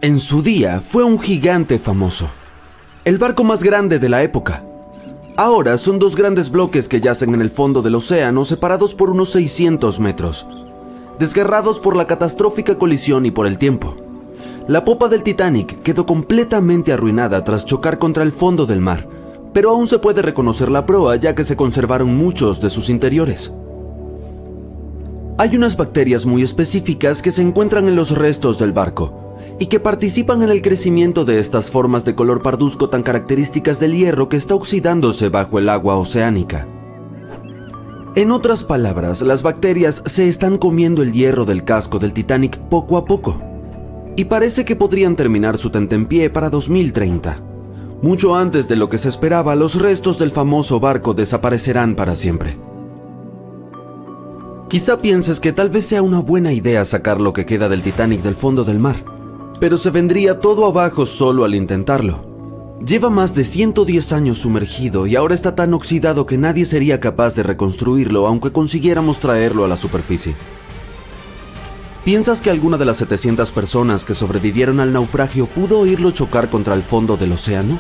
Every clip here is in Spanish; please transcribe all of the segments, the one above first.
En su día fue un gigante famoso, el barco más grande de la época. Ahora son dos grandes bloques que yacen en el fondo del océano, separados por unos 600 metros, desgarrados por la catastrófica colisión y por el tiempo. La popa del Titanic quedó completamente arruinada tras chocar contra el fondo del mar, pero aún se puede reconocer la proa ya que se conservaron muchos de sus interiores. Hay unas bacterias muy específicas que se encuentran en los restos del barco y que participan en el crecimiento de estas formas de color parduzco tan características del hierro que está oxidándose bajo el agua oceánica. En otras palabras, las bacterias se están comiendo el hierro del casco del Titanic poco a poco, y parece que podrían terminar su tentempié para 2030. Mucho antes de lo que se esperaba, los restos del famoso barco desaparecerán para siempre. Quizá pienses que tal vez sea una buena idea sacar lo que queda del Titanic del fondo del mar, pero se vendría todo abajo solo al intentarlo. Lleva más de 110 años sumergido y ahora está tan oxidado que nadie sería capaz de reconstruirlo aunque consiguiéramos traerlo a la superficie. ¿Piensas que alguna de las 700 personas que sobrevivieron al naufragio pudo oírlo chocar contra el fondo del océano?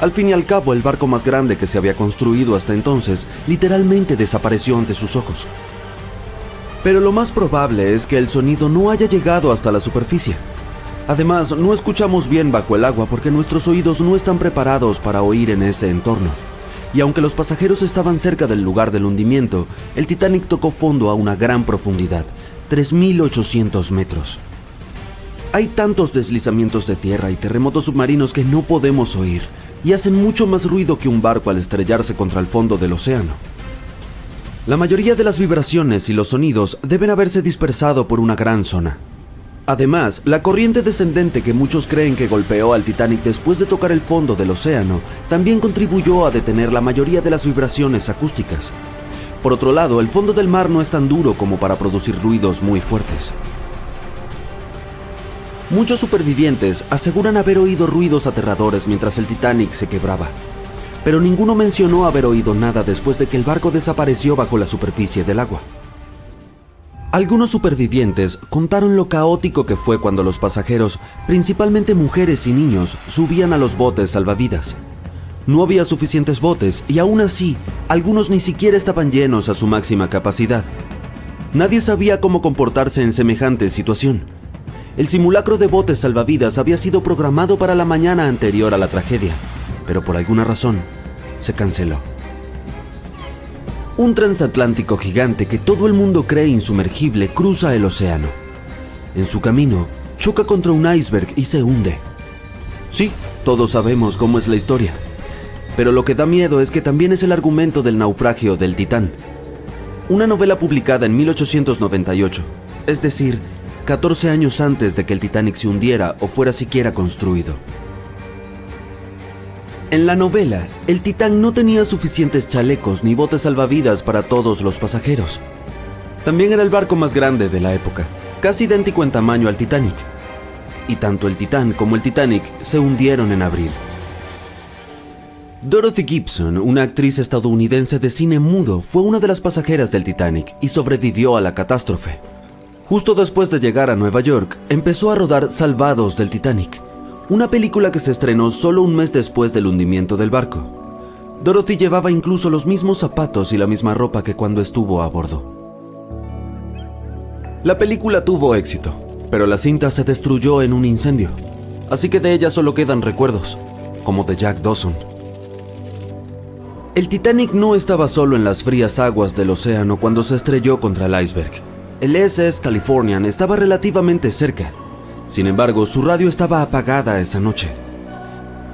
Al fin y al cabo, el barco más grande que se había construido hasta entonces literalmente desapareció ante sus ojos. Pero lo más probable es que el sonido no haya llegado hasta la superficie. Además, no escuchamos bien bajo el agua porque nuestros oídos no están preparados para oír en ese entorno. Y aunque los pasajeros estaban cerca del lugar del hundimiento, el Titanic tocó fondo a una gran profundidad, 3.800 metros. Hay tantos deslizamientos de tierra y terremotos submarinos que no podemos oír, y hacen mucho más ruido que un barco al estrellarse contra el fondo del océano. La mayoría de las vibraciones y los sonidos deben haberse dispersado por una gran zona. Además, la corriente descendente que muchos creen que golpeó al Titanic después de tocar el fondo del océano también contribuyó a detener la mayoría de las vibraciones acústicas. Por otro lado, el fondo del mar no es tan duro como para producir ruidos muy fuertes. Muchos supervivientes aseguran haber oído ruidos aterradores mientras el Titanic se quebraba, pero ninguno mencionó haber oído nada después de que el barco desapareció bajo la superficie del agua. Algunos supervivientes contaron lo caótico que fue cuando los pasajeros, principalmente mujeres y niños, subían a los botes salvavidas. No había suficientes botes y aún así, algunos ni siquiera estaban llenos a su máxima capacidad. Nadie sabía cómo comportarse en semejante situación. El simulacro de botes salvavidas había sido programado para la mañana anterior a la tragedia, pero por alguna razón se canceló. Un transatlántico gigante que todo el mundo cree insumergible cruza el océano. En su camino, choca contra un iceberg y se hunde. Sí, todos sabemos cómo es la historia. Pero lo que da miedo es que también es el argumento del naufragio del Titán. Una novela publicada en 1898, es decir, 14 años antes de que el Titanic se hundiera o fuera siquiera construido. En la novela, el Titán no tenía suficientes chalecos ni botes salvavidas para todos los pasajeros. También era el barco más grande de la época, casi idéntico en tamaño al Titanic. Y tanto el Titán como el Titanic se hundieron en abril. Dorothy Gibson, una actriz estadounidense de cine mudo, fue una de las pasajeras del Titanic y sobrevivió a la catástrofe. Justo después de llegar a Nueva York, empezó a rodar Salvados del Titanic, una película que se estrenó solo un mes después del hundimiento del barco. Dorothy llevaba incluso los mismos zapatos y la misma ropa que cuando estuvo a bordo. La película tuvo éxito, pero la cinta se destruyó en un incendio, así que de ella solo quedan recuerdos, como de Jack Dawson. El Titanic no estaba solo en las frías aguas del océano cuando se estrelló contra el iceberg. El SS Californian estaba relativamente cerca. Sin embargo, su radio estaba apagada esa noche.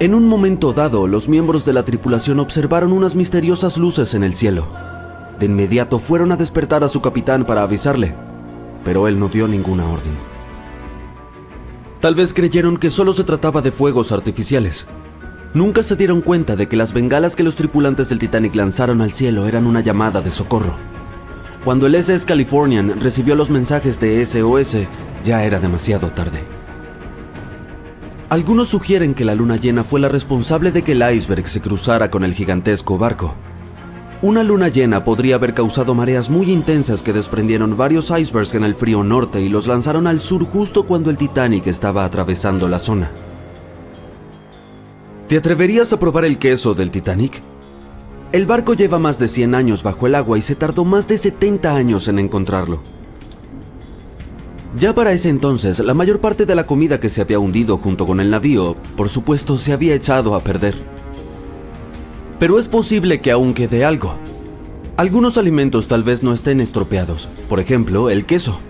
En un momento dado, los miembros de la tripulación observaron unas misteriosas luces en el cielo. De inmediato fueron a despertar a su capitán para avisarle, pero él no dio ninguna orden. Tal vez creyeron que solo se trataba de fuegos artificiales. Nunca se dieron cuenta de que las bengalas que los tripulantes del Titanic lanzaron al cielo eran una llamada de socorro. Cuando el SS Californian recibió los mensajes de SOS, ya era demasiado tarde. Algunos sugieren que la luna llena fue la responsable de que el iceberg se cruzara con el gigantesco barco. Una luna llena podría haber causado mareas muy intensas que desprendieron varios icebergs en el frío norte y los lanzaron al sur justo cuando el Titanic estaba atravesando la zona. ¿Te atreverías a probar el queso del Titanic? El barco lleva más de 100 años bajo el agua y se tardó más de 70 años en encontrarlo. Ya para ese entonces, la mayor parte de la comida que se había hundido junto con el navío, por supuesto, se había echado a perder. Pero es posible que aún quede algo. Algunos alimentos tal vez no estén estropeados, por ejemplo, el queso.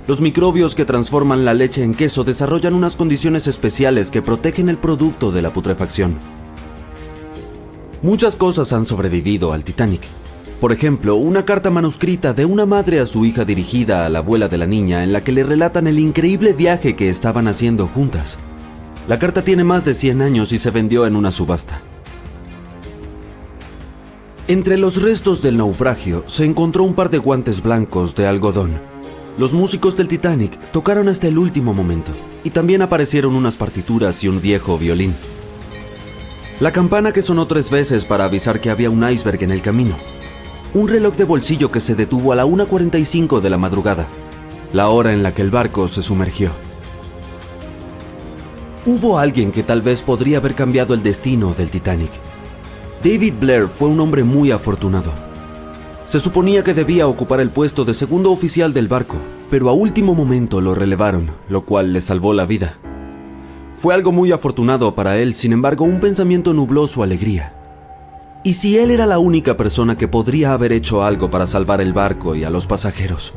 Los microbios que transforman la leche en queso desarrollan unas condiciones especiales que protegen el producto de la putrefacción. Muchas cosas han sobrevivido al Titanic. Por ejemplo, una carta manuscrita de una madre a su hija dirigida a la abuela de la niña en la que le relatan el increíble viaje que estaban haciendo juntas. La carta tiene más de 100 años y se vendió en una subasta. Entre los restos del naufragio se encontró un par de guantes blancos de algodón. Los músicos del Titanic tocaron hasta el último momento, y también aparecieron unas partituras y un viejo violín. La campana que sonó 3 veces para avisar que había un iceberg en el camino. Un reloj de bolsillo que se detuvo a la 1:45 de la madrugada, la hora en la que el barco se sumergió. Hubo alguien que tal vez podría haber cambiado el destino del Titanic. David Blair fue un hombre muy afortunado. Se suponía que debía ocupar el puesto de segundo oficial del barco, pero a último momento lo relevaron, lo cual le salvó la vida. Fue algo muy afortunado para él, sin embargo, un pensamiento nubló su alegría. ¿Y si él era la única persona que podría haber hecho algo para salvar el barco y a los pasajeros?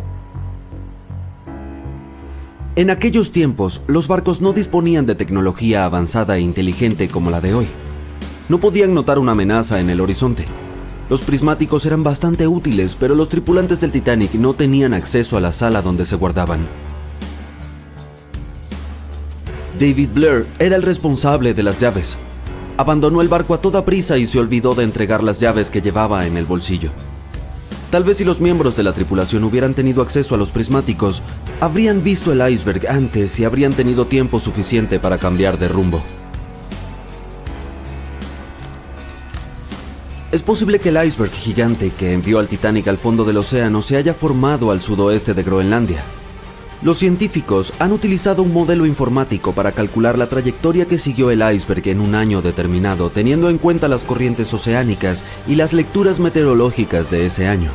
En aquellos tiempos, los barcos no disponían de tecnología avanzada e inteligente como la de hoy. No podían notar una amenaza en el horizonte. Los prismáticos eran bastante útiles, pero los tripulantes del Titanic no tenían acceso a la sala donde se guardaban. David Blair era el responsable de las llaves. Abandonó el barco a toda prisa y se olvidó de entregar las llaves que llevaba en el bolsillo. Tal vez si los miembros de la tripulación hubieran tenido acceso a los prismáticos, habrían visto el iceberg antes y habrían tenido tiempo suficiente para cambiar de rumbo. Es posible que el iceberg gigante que envió al Titanic al fondo del océano se haya formado al sudoeste de Groenlandia. Los científicos han utilizado un modelo informático para calcular la trayectoria que siguió el iceberg en un año determinado, teniendo en cuenta las corrientes oceánicas y las lecturas meteorológicas de ese año.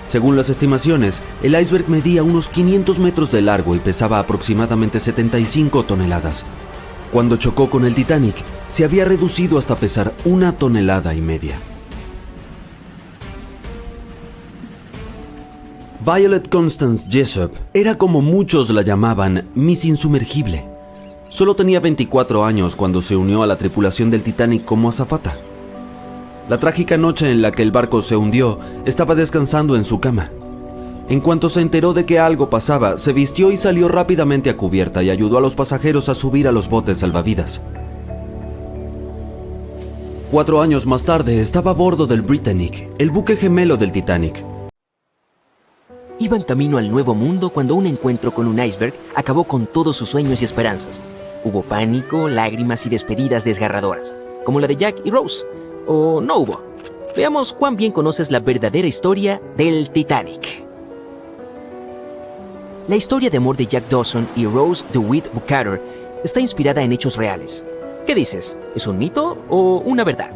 Según las estimaciones, el iceberg medía unos 500 metros de largo y pesaba aproximadamente 75 toneladas. Cuando chocó con el Titanic, se había reducido hasta pesar 1,5 toneladas. Violet Constance Jessop era, como muchos la llamaban, Miss Insumergible. Solo tenía 24 años cuando se unió a la tripulación del Titanic como azafata. La trágica noche en la que el barco se hundió, estaba descansando en su cama. En cuanto se enteró de que algo pasaba, se vistió y salió rápidamente a cubierta y ayudó a los pasajeros a subir a los botes salvavidas. 4 años más tarde estaba a bordo del Britannic, el buque gemelo del Titanic. Iban camino al Nuevo Mundo cuando un encuentro con un iceberg acabó con todos sus sueños y esperanzas. Hubo pánico, lágrimas y despedidas desgarradoras, como la de Jack y Rose. ¿O no hubo? Veamos cuán bien conoces la verdadera historia del Titanic. La historia de amor de Jack Dawson y Rose DeWitt Bukater está inspirada en hechos reales. ¿Qué dices? ¿Es un mito o una verdad?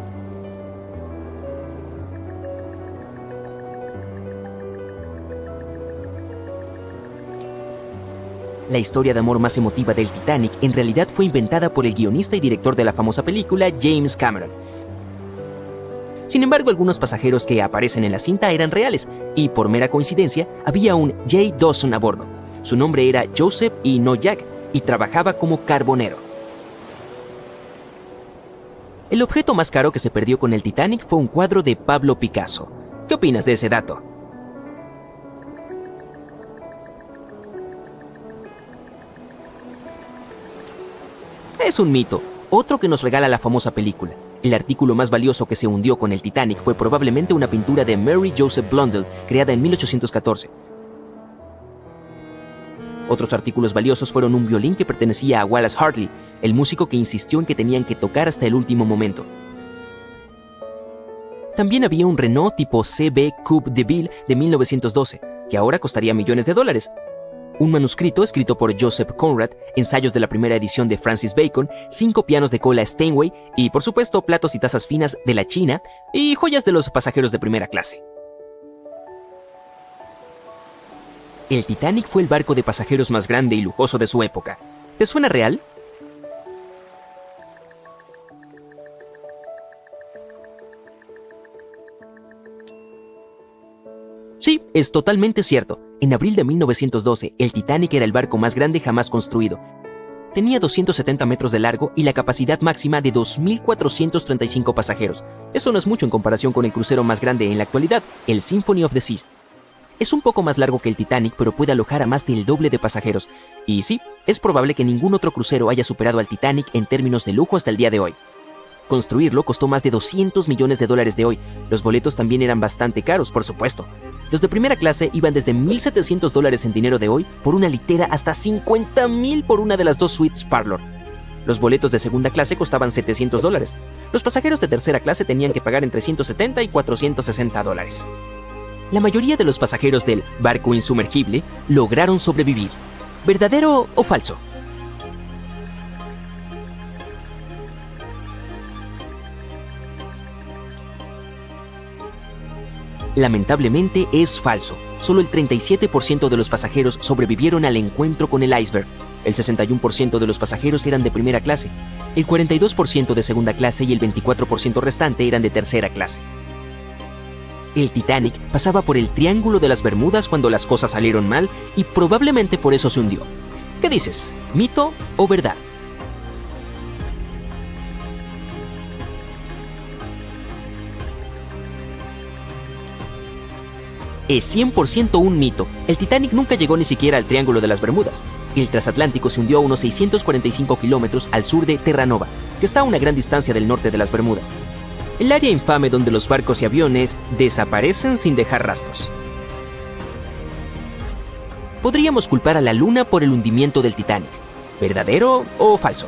La historia de amor más emotiva del Titanic en realidad fue inventada por el guionista y director de la famosa película, James Cameron. Sin embargo, algunos pasajeros que aparecen en la cinta eran reales, y por mera coincidencia, había un J. Dawson a bordo. Su nombre era Joseph y no Jack, y trabajaba como carbonero. El objeto más caro que se perdió con el Titanic fue un cuadro de Pablo Picasso. ¿Qué opinas de ese dato? Es un mito, otro que nos regala la famosa película. El artículo más valioso que se hundió con el Titanic fue probablemente una pintura de Mary Joseph Blundell, creada en 1814. Otros artículos valiosos fueron un violín que pertenecía a Wallace Hartley, el músico que insistió en que tenían que tocar hasta el último momento. También había un Renault tipo CB Coupe de Ville de 1912, que ahora costaría millones de dólares. Un manuscrito escrito por Joseph Conrad, ensayos de la primera edición de Francis Bacon, 5 pianos de cola Steinway y, por supuesto, platos y tazas finas de la China y joyas de los pasajeros de primera clase. El Titanic fue el barco de pasajeros más grande y lujoso de su época. ¿Te suena real? Sí, es totalmente cierto. En abril de 1912, el Titanic era el barco más grande jamás construido. Tenía 270 metros de largo y la capacidad máxima de 2.435 pasajeros. Eso no es mucho en comparación con el crucero más grande en la actualidad, el Symphony of the Seas. Es un poco más largo que el Titanic, pero puede alojar a más del doble de pasajeros. Y sí, es probable que ningún otro crucero haya superado al Titanic en términos de lujo hasta el día de hoy. Construirlo costó más de $200 millones de hoy. Los boletos también eran bastante caros, por supuesto. Los de primera clase iban desde $1,700 en dinero de hoy por una litera hasta $50,000 por una de las 2 suites Parlour. Los boletos de segunda clase costaban $700. Los pasajeros de tercera clase tenían que pagar entre $170 y $460. La mayoría de los pasajeros del barco insumergible lograron sobrevivir. ¿Verdadero o falso? Lamentablemente es falso. Solo el 37% de los pasajeros sobrevivieron al encuentro con el iceberg. El 61% de los pasajeros eran de primera clase, el 42% de segunda clase y el 24% restante eran de tercera clase. El Titanic pasaba por el Triángulo de las Bermudas cuando las cosas salieron mal y probablemente por eso se hundió. ¿Qué dices? ¿Mito o verdad? Es 100% un mito. El Titanic nunca llegó ni siquiera al Triángulo de las Bermudas. El transatlántico se hundió a unos 645 kilómetros al sur de Terranova, que está a una gran distancia del norte de las Bermudas. El área infame donde los barcos y aviones desaparecen sin dejar rastros. Podríamos culpar a la Luna por el hundimiento del Titanic. ¿Verdadero o falso?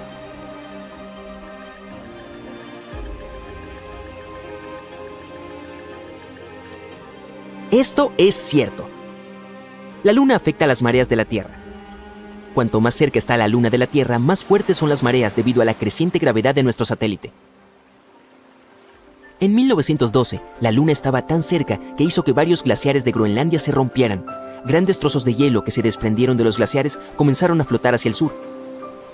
Esto es cierto. La Luna afecta a las mareas de la Tierra. Cuanto más cerca está la Luna de la Tierra, más fuertes son las mareas debido a la creciente gravedad de nuestro satélite. En 1912, la Luna estaba tan cerca que hizo que varios glaciares de Groenlandia se rompieran. Grandes trozos de hielo que se desprendieron de los glaciares comenzaron a flotar hacia el sur.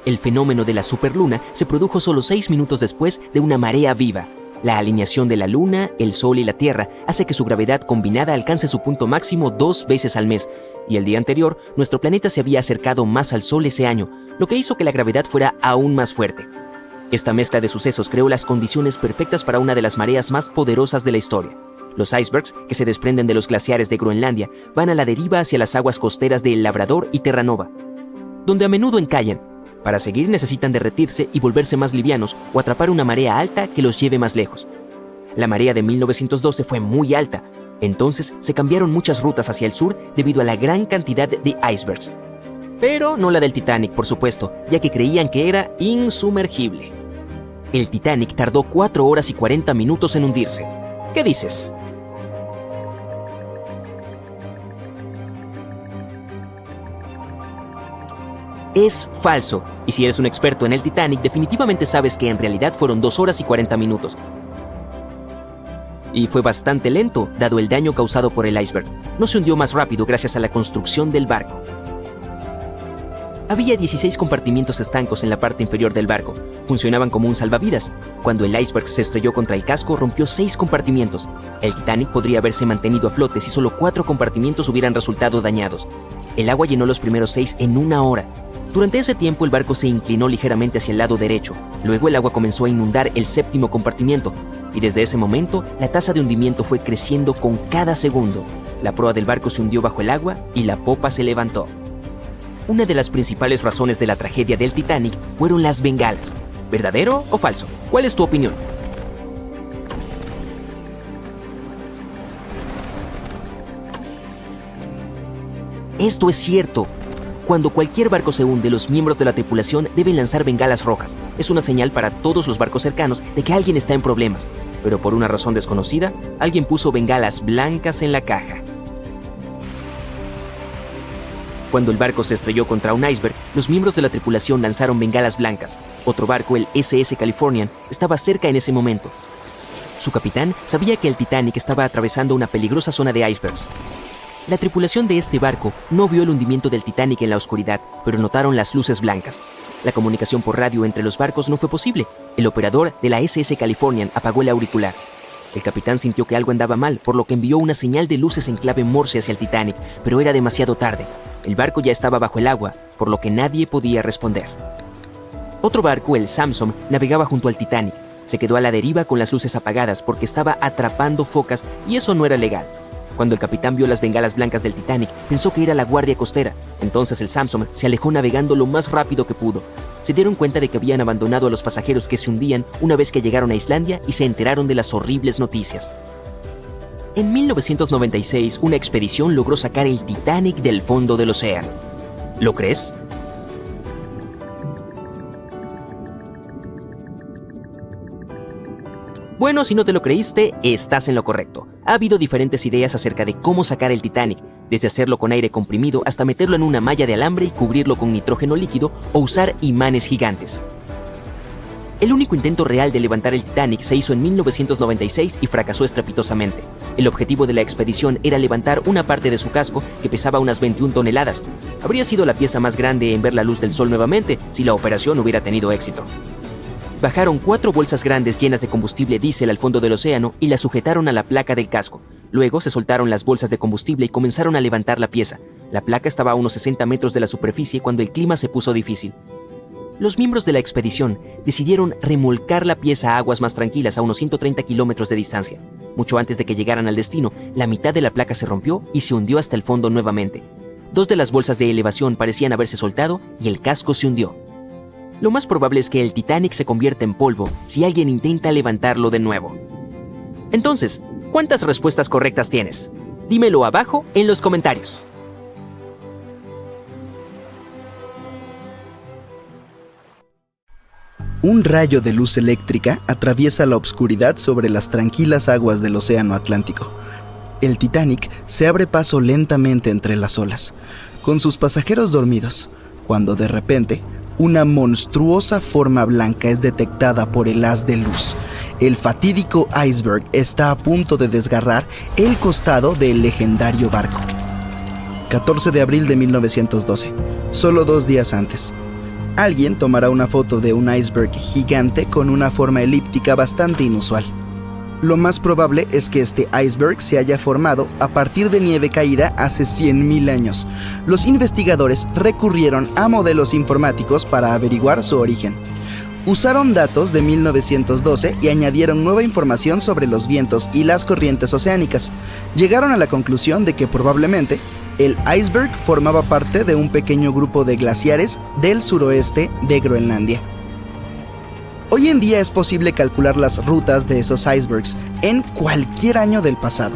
El fenómeno de la superluna se produjo solo 6 minutos después de una marea viva. La alineación de la Luna, el Sol y la Tierra hace que su gravedad combinada alcance su punto máximo 2 veces al mes, y el día anterior, nuestro planeta se había acercado más al Sol ese año, lo que hizo que la gravedad fuera aún más fuerte. Esta mezcla de sucesos creó las condiciones perfectas para una de las mareas más poderosas de la historia. Los icebergs, que se desprenden de los glaciares de Groenlandia, van a la deriva hacia las aguas costeras de El Labrador y Terranova, donde a menudo encallan. Para seguir necesitan derretirse y volverse más livianos o atrapar una marea alta que los lleve más lejos. La marea de 1912 fue muy alta, entonces se cambiaron muchas rutas hacia el sur debido a la gran cantidad de icebergs. Pero no la del Titanic, por supuesto, ya que creían que era insumergible. El Titanic tardó 4 horas y 40 minutos en hundirse. ¿Qué dices? Es falso, y si eres un experto en el Titanic, definitivamente sabes que en realidad fueron 2 horas y 40 minutos. Y fue bastante lento, dado el daño causado por el iceberg. No se hundió más rápido gracias a la construcción del barco. Había 16 compartimientos estancos en la parte inferior del barco. Funcionaban como un salvavidas. Cuando el iceberg se estrelló contra el casco, rompió 6 compartimientos. El Titanic podría haberse mantenido a flote si solo 4 compartimientos hubieran resultado dañados. El agua llenó los primeros 6 en 1 hora. Durante ese tiempo el barco se inclinó ligeramente hacia el lado derecho. Luego el agua comenzó a inundar el 7º compartimiento, y desde ese momento la tasa de hundimiento fue creciendo con cada segundo. La proa del barco se hundió bajo el agua y la popa se levantó. Una de las principales razones de la tragedia del Titanic fueron las bengalas. ¿Verdadero o falso? ¿Cuál es tu opinión? Esto es cierto. Cuando cualquier barco se hunde, los miembros de la tripulación deben lanzar bengalas rojas. Es una señal para todos los barcos cercanos de que alguien está en problemas. Pero por una razón desconocida, alguien puso bengalas blancas en la caja. Cuando el barco se estrelló contra un iceberg, los miembros de la tripulación lanzaron bengalas blancas. Otro barco, el SS Californian, estaba cerca en ese momento. Su capitán sabía que el Titanic estaba atravesando una peligrosa zona de icebergs. La tripulación de este barco no vio el hundimiento del Titanic en la oscuridad, pero notaron las luces blancas. La comunicación por radio entre los barcos no fue posible. El operador de la SS Californian apagó el auricular. El capitán sintió que algo andaba mal, por lo que envió una señal de luces en clave Morse hacia el Titanic, pero era demasiado tarde. El barco ya estaba bajo el agua, por lo que nadie podía responder. Otro barco, el Samson, navegaba junto al Titanic. Se quedó a la deriva con las luces apagadas porque estaba atrapando focas y eso no era legal. Cuando el capitán vio las bengalas blancas del Titanic, pensó que era la guardia costera. Entonces el Samson se alejó navegando lo más rápido que pudo. Se dieron cuenta de que habían abandonado a los pasajeros que se hundían una vez que llegaron a Islandia y se enteraron de las horribles noticias. En 1996, una expedición logró sacar el Titanic del fondo del océano. ¿Lo crees? Bueno, si no te lo creíste, estás en lo correcto. Ha habido diferentes ideas acerca de cómo sacar el Titanic, desde hacerlo con aire comprimido hasta meterlo en una malla de alambre y cubrirlo con nitrógeno líquido o usar imanes gigantes. El único intento real de levantar el Titanic se hizo en 1996 y fracasó estrepitosamente. El objetivo de la expedición era levantar una parte de su casco que pesaba unas 21 toneladas. Habría sido la pieza más grande en ver la luz del sol nuevamente si la operación hubiera tenido éxito. Bajaron 4 bolsas grandes llenas de combustible diésel al fondo del océano y las sujetaron a la placa del casco. Luego se soltaron las bolsas de combustible y comenzaron a levantar la pieza. La placa estaba a unos 60 metros de la superficie cuando el clima se puso difícil. Los miembros de la expedición decidieron remolcar la pieza a aguas más tranquilas a unos 130 kilómetros de distancia. Mucho antes de que llegaran al destino, la mitad de la placa se rompió y se hundió hasta el fondo nuevamente. 2 de las bolsas de elevación parecían haberse soltado y el casco se hundió. Lo más probable es que el Titanic se convierta en polvo si alguien intenta levantarlo de nuevo. Entonces, ¿cuántas respuestas correctas tienes? Dímelo abajo en los comentarios. Un rayo de luz eléctrica atraviesa la oscuridad sobre las tranquilas aguas del Océano Atlántico. El Titanic se abre paso lentamente entre las olas, con sus pasajeros dormidos, cuando de repente una monstruosa forma blanca es detectada por el haz de luz. El fatídico iceberg está a punto de desgarrar el costado del legendario barco. 14 de abril de 1912, solo 2 días antes. Alguien tomará una foto de un iceberg gigante con una forma elíptica bastante inusual. Lo más probable es que este iceberg se haya formado a partir de nieve caída hace 100.000 años. Los investigadores recurrieron a modelos informáticos para averiguar su origen. Usaron datos de 1912 y añadieron nueva información sobre los vientos y las corrientes oceánicas. Llegaron a la conclusión de que probablemente el iceberg formaba parte de un pequeño grupo de glaciares del suroeste de Groenlandia. Hoy en día es posible calcular las rutas de esos icebergs en cualquier año del pasado.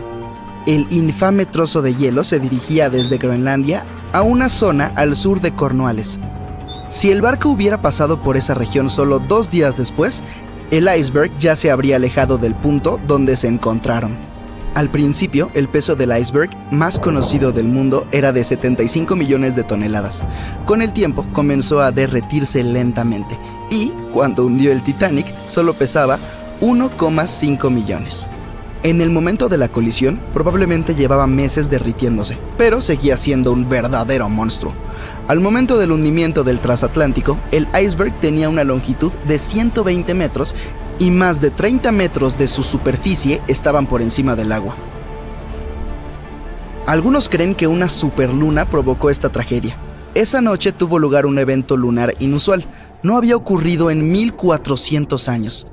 El infame trozo de hielo se dirigía desde Groenlandia a una zona al sur de Cornualles. Si el barco hubiera pasado por esa región solo 2 días después, el iceberg ya se habría alejado del punto donde se encontraron. Al principio, el peso del iceberg más conocido del mundo era de 75 millones de toneladas. Con el tiempo comenzó a derretirse lentamente y, cuando hundió el Titanic, solo pesaba 1,5 millones. En el momento de la colisión, probablemente llevaba meses derritiéndose, pero seguía siendo un verdadero monstruo. Al momento del hundimiento del transatlántico, el iceberg tenía una longitud de 120 metros y más de 30 metros de su superficie estaban por encima del agua. Algunos creen que una superluna provocó esta tragedia. Esa noche tuvo lugar un evento lunar inusual. No había ocurrido en 1400 años.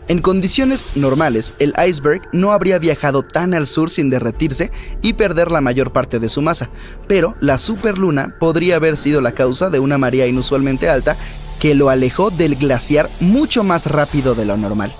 En condiciones normales, el iceberg no habría viajado tan al sur sin derretirse y perder la mayor parte de su masa, pero la superluna podría haber sido la causa de una marea inusualmente alta que lo alejó del glaciar mucho más rápido de lo normal.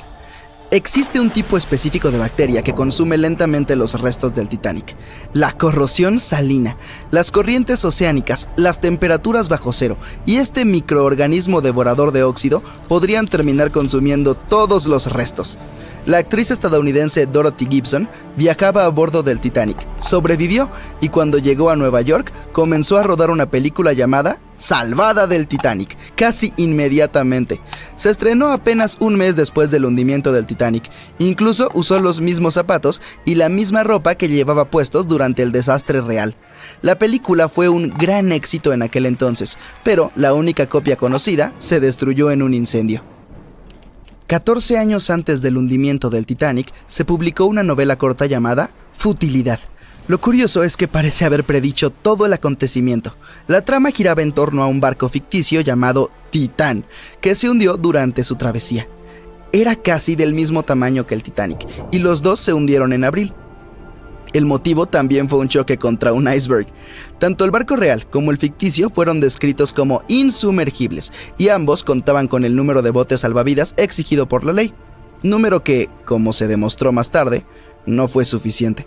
Existe un tipo específico de bacteria que consume lentamente los restos del Titanic: la corrosión salina, las corrientes oceánicas, las temperaturas bajo cero y este microorganismo devorador de óxido podrían terminar consumiendo todos los restos. La actriz estadounidense Dorothy Gibson viajaba a bordo del Titanic, sobrevivió y cuando llegó a Nueva York comenzó a rodar una película llamada Salvada del Titanic, casi inmediatamente. Se estrenó apenas un mes después del hundimiento del Titanic. Incluso usó los mismos zapatos y la misma ropa que llevaba puestos durante el desastre real. La película fue un gran éxito en aquel entonces, pero la única copia conocida se destruyó en un incendio. 14 años antes del hundimiento del Titanic, se publicó una novela corta llamada Futilidad. Lo curioso es que parece haber predicho todo el acontecimiento. La trama giraba en torno a un barco ficticio llamado Titán, que se hundió durante su travesía. Era casi del mismo tamaño que el Titanic, y los dos se hundieron en abril. El motivo también fue un choque contra un iceberg. Tanto el barco real como el ficticio fueron descritos como insumergibles, y ambos contaban con el número de botes salvavidas exigido por la ley. Número que, como se demostró más tarde, no fue suficiente.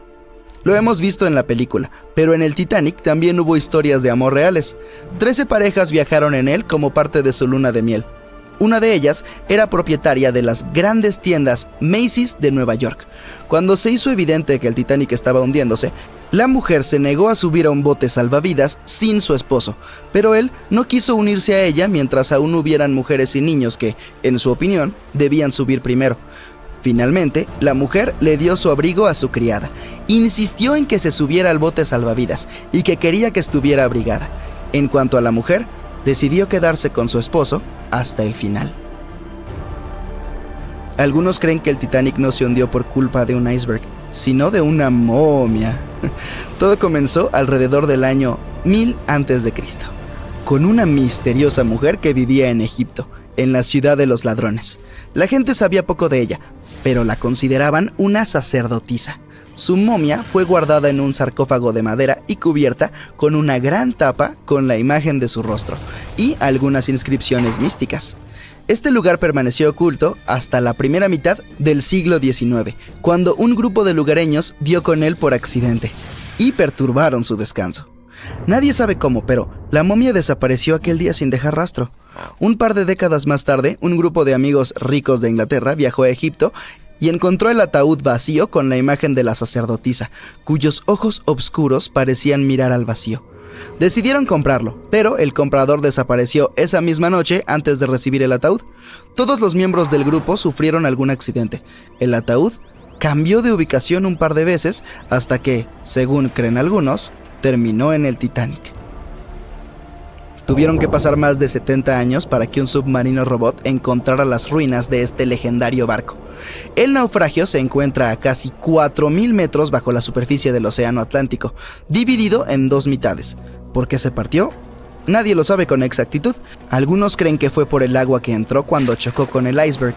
Lo hemos visto en la película, pero en el Titanic también hubo historias de amor reales. 13 parejas viajaron en él como parte de su luna de miel. Una de ellas era propietaria de las grandes tiendas Macy's de Nueva York. Cuando se hizo evidente que el Titanic estaba hundiéndose, la mujer se negó a subir a un bote salvavidas sin su esposo, pero él no quiso unirse a ella mientras aún hubieran mujeres y niños que, en su opinión, debían subir primero. Finalmente, la mujer le dio su abrigo a su criada, insistió en que se subiera al bote salvavidas y que quería que estuviera abrigada. En cuanto a la mujer, decidió quedarse con su esposo hasta el final. Algunos creen que el Titanic no se hundió por culpa de un iceberg, sino de una momia. Todo comenzó alrededor del año 1000 a.C., con una misteriosa mujer que vivía en Egipto, en la ciudad de los ladrones. La gente sabía poco de ella, pero la consideraban una sacerdotisa. Su momia fue guardada en un sarcófago de madera y cubierta con una gran tapa con la imagen de su rostro y algunas inscripciones místicas. Este lugar permaneció oculto hasta la primera mitad del siglo XIX, cuando un grupo de lugareños dio con él por accidente y perturbaron su descanso. Nadie sabe cómo, pero la momia desapareció aquel día sin dejar rastro. Un par de décadas más tarde, un grupo de amigos ricos de Inglaterra viajó a Egipto y encontró el ataúd vacío con la imagen de la sacerdotisa, cuyos ojos oscuros parecían mirar al vacío. Decidieron comprarlo, pero el comprador desapareció esa misma noche antes de recibir el ataúd. Todos los miembros del grupo sufrieron algún accidente. El ataúd cambió de ubicación un par de veces hasta que, según creen algunos, terminó en el Titanic. Tuvieron que pasar más de 70 años para que un submarino robot encontrara las ruinas de este legendario barco. El naufragio se encuentra a casi 4.000 metros bajo la superficie del Océano Atlántico, dividido en dos mitades. ¿Por qué se partió? Nadie lo sabe con exactitud. Algunos creen que fue por el agua que entró cuando chocó con el iceberg.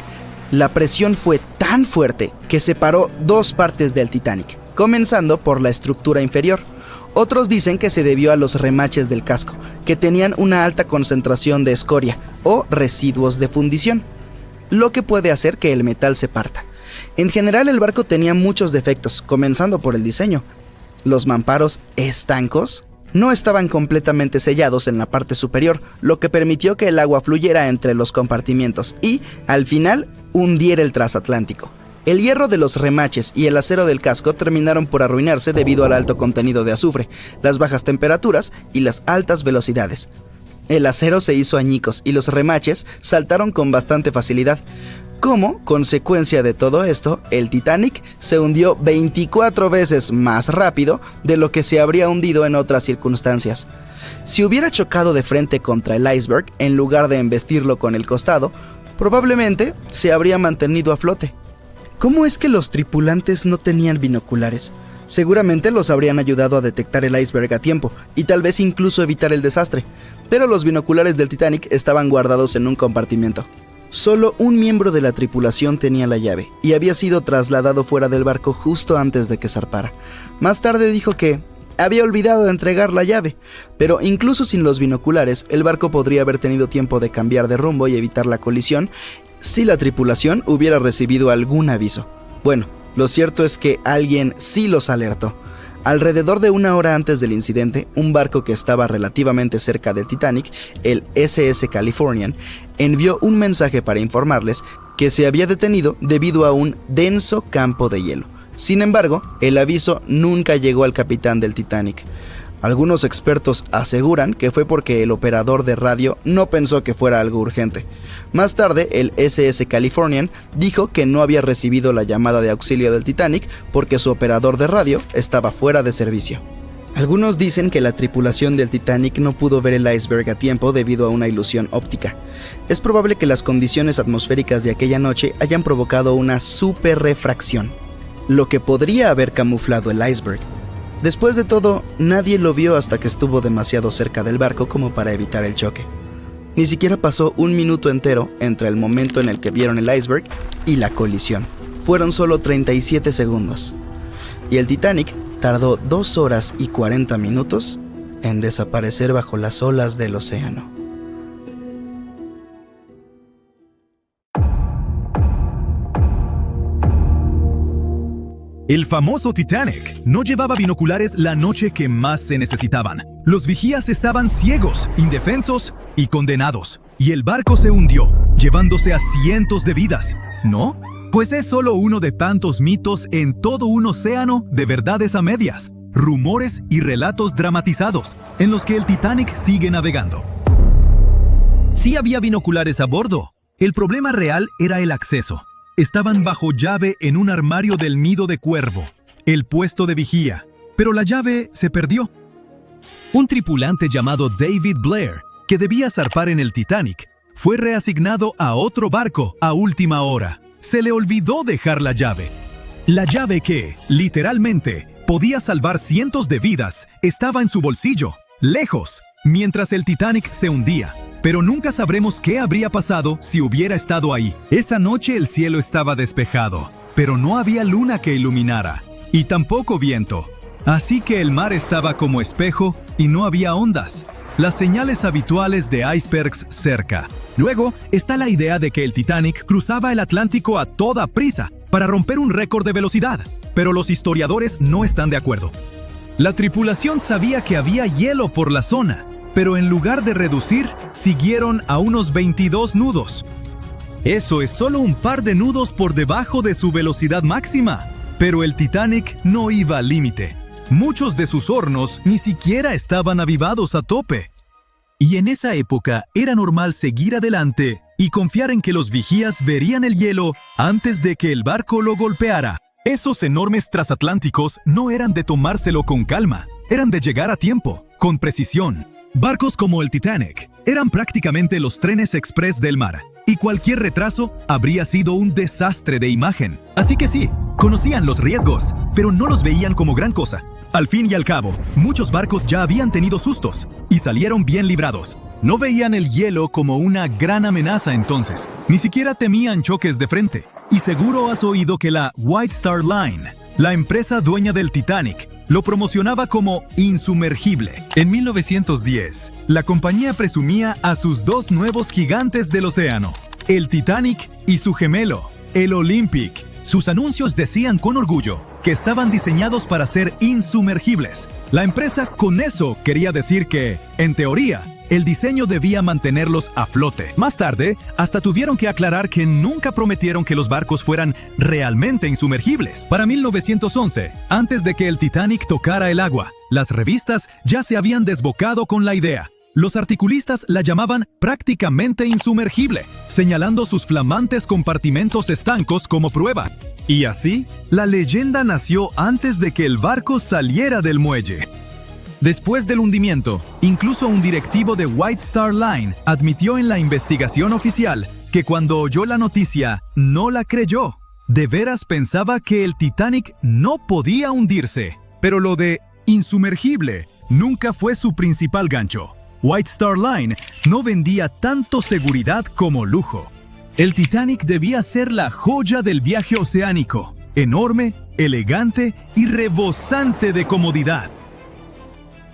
La presión fue tan fuerte que separó dos partes del Titanic, comenzando por la estructura inferior. Otros dicen que se debió a los remaches del casco, que tenían una alta concentración de escoria o residuos de fundición, lo que puede hacer que el metal se parta. En general, el barco tenía muchos defectos, comenzando por el diseño. Los mamparos estancos no estaban completamente sellados en la parte superior, lo que permitió que el agua fluyera entre los compartimientos y, al final, hundiera el transatlántico. El hierro de los remaches y el acero del casco terminaron por arruinarse debido al alto contenido de azufre, las bajas temperaturas y las altas velocidades. El acero se hizo añicos y los remaches saltaron con bastante facilidad. Como consecuencia de todo esto, el Titanic se hundió 24 veces más rápido de lo que se habría hundido en otras circunstancias. Si hubiera chocado de frente contra el iceberg en lugar de embestirlo con el costado, probablemente se habría mantenido a flote. ¿Cómo es que los tripulantes no tenían binoculares? Seguramente los habrían ayudado a detectar el iceberg a tiempo y tal vez incluso evitar el desastre, pero los binoculares del Titanic estaban guardados en un compartimento. Solo un miembro de la tripulación tenía la llave y había sido trasladado fuera del barco justo antes de que zarpara. Más tarde dijo que había olvidado de entregar la llave, pero incluso sin los binoculares, el barco podría haber tenido tiempo de cambiar de rumbo y evitar la colisión si la tripulación hubiera recibido algún aviso. Bueno, lo cierto es que alguien sí los alertó. Alrededor de 1 hora antes del incidente, un barco que estaba relativamente cerca del Titanic, el SS Californian, envió un mensaje para informarles que se había detenido debido a un denso campo de hielo. Sin embargo, el aviso nunca llegó al capitán del Titanic. Algunos expertos aseguran que fue porque el operador de radio no pensó que fuera algo urgente. Más tarde, el SS Californian dijo que no había recibido la llamada de auxilio del Titanic porque su operador de radio estaba fuera de servicio. Algunos dicen que la tripulación del Titanic no pudo ver el iceberg a tiempo debido a una ilusión óptica. Es probable que las condiciones atmosféricas de aquella noche hayan provocado una superrefracción, lo que podría haber camuflado el iceberg. Después de todo, nadie lo vio hasta que estuvo demasiado cerca del barco como para evitar el choque. Ni siquiera pasó 1 minuto entero entre el momento en el que vieron el iceberg y la colisión. Fueron solo 37 segundos. Y el Titanic tardó 2 horas y 40 minutos en desaparecer bajo las olas del océano. El famoso Titanic no llevaba binoculares la noche que más se necesitaban. Los vigías estaban ciegos, indefensos y condenados. Y el barco se hundió, llevándose a cientos de vidas, ¿no? Pues es solo uno de tantos mitos en todo un océano de verdades a medias, rumores y relatos dramatizados en los que el Titanic sigue navegando. Sí había binoculares a bordo. El problema real era el acceso. Estaban bajo llave en un armario del nido de cuervo, el puesto de vigía, pero la llave se perdió. Un tripulante llamado David Blair, que debía zarpar en el Titanic, fue reasignado a otro barco a última hora. Se le olvidó dejar la llave. La llave que, literalmente, podía salvar cientos de vidas, estaba en su bolsillo, lejos, mientras el Titanic se hundía. Pero nunca sabremos qué habría pasado si hubiera estado ahí. Esa noche el cielo estaba despejado, pero no había luna que iluminara, y tampoco viento. Así que el mar estaba como espejo y no había ondas, las señales habituales de icebergs cerca. Luego está la idea de que el Titanic cruzaba el Atlántico a toda prisa para romper un récord de velocidad, pero los historiadores no están de acuerdo. La tripulación sabía que había hielo por la zona, pero en lugar de reducir, siguieron a unos 22 nudos. Eso es solo un par de nudos por debajo de su velocidad máxima, pero el Titanic no iba al límite. Muchos de sus hornos ni siquiera estaban avivados a tope. Y en esa época era normal seguir adelante y confiar en que los vigías verían el hielo antes de que el barco lo golpeara. Esos enormes transatlánticos no eran de tomárselo con calma, eran de llegar a tiempo, con precisión. Barcos como el Titanic eran prácticamente los trenes express del mar, y cualquier retraso habría sido un desastre de imagen. Así que sí, conocían los riesgos, pero no los veían como gran cosa. Al fin y al cabo, muchos barcos ya habían tenido sustos, y salieron bien librados. No veían el hielo como una gran amenaza entonces, ni siquiera temían choques de frente. Y seguro has oído que la White Star Line, la empresa dueña del Titanic, lo promocionaba como insumergible. En 1910, la compañía presumía a sus 2 nuevos gigantes del océano, el Titanic y su gemelo, el Olympic. Sus anuncios decían con orgullo que estaban diseñados para ser insumergibles. La empresa con eso quería decir que, en teoría, el diseño debía mantenerlos a flote. Más tarde, hasta tuvieron que aclarar que nunca prometieron que los barcos fueran realmente insumergibles. Para 1911, antes de que el Titanic tocara el agua, las revistas ya se habían desbocado con la idea. Los articulistas la llamaban prácticamente insumergible, señalando sus flamantes compartimentos estancos como prueba. Y así, la leyenda nació antes de que el barco saliera del muelle. Después del hundimiento, incluso un directivo de White Star Line admitió en la investigación oficial que cuando oyó la noticia, no la creyó. De veras pensaba que el Titanic no podía hundirse. Pero lo de insumergible nunca fue su principal gancho. White Star Line no vendía tanto seguridad como lujo. El Titanic debía ser la joya del viaje oceánico, enorme, elegante y rebosante de comodidad.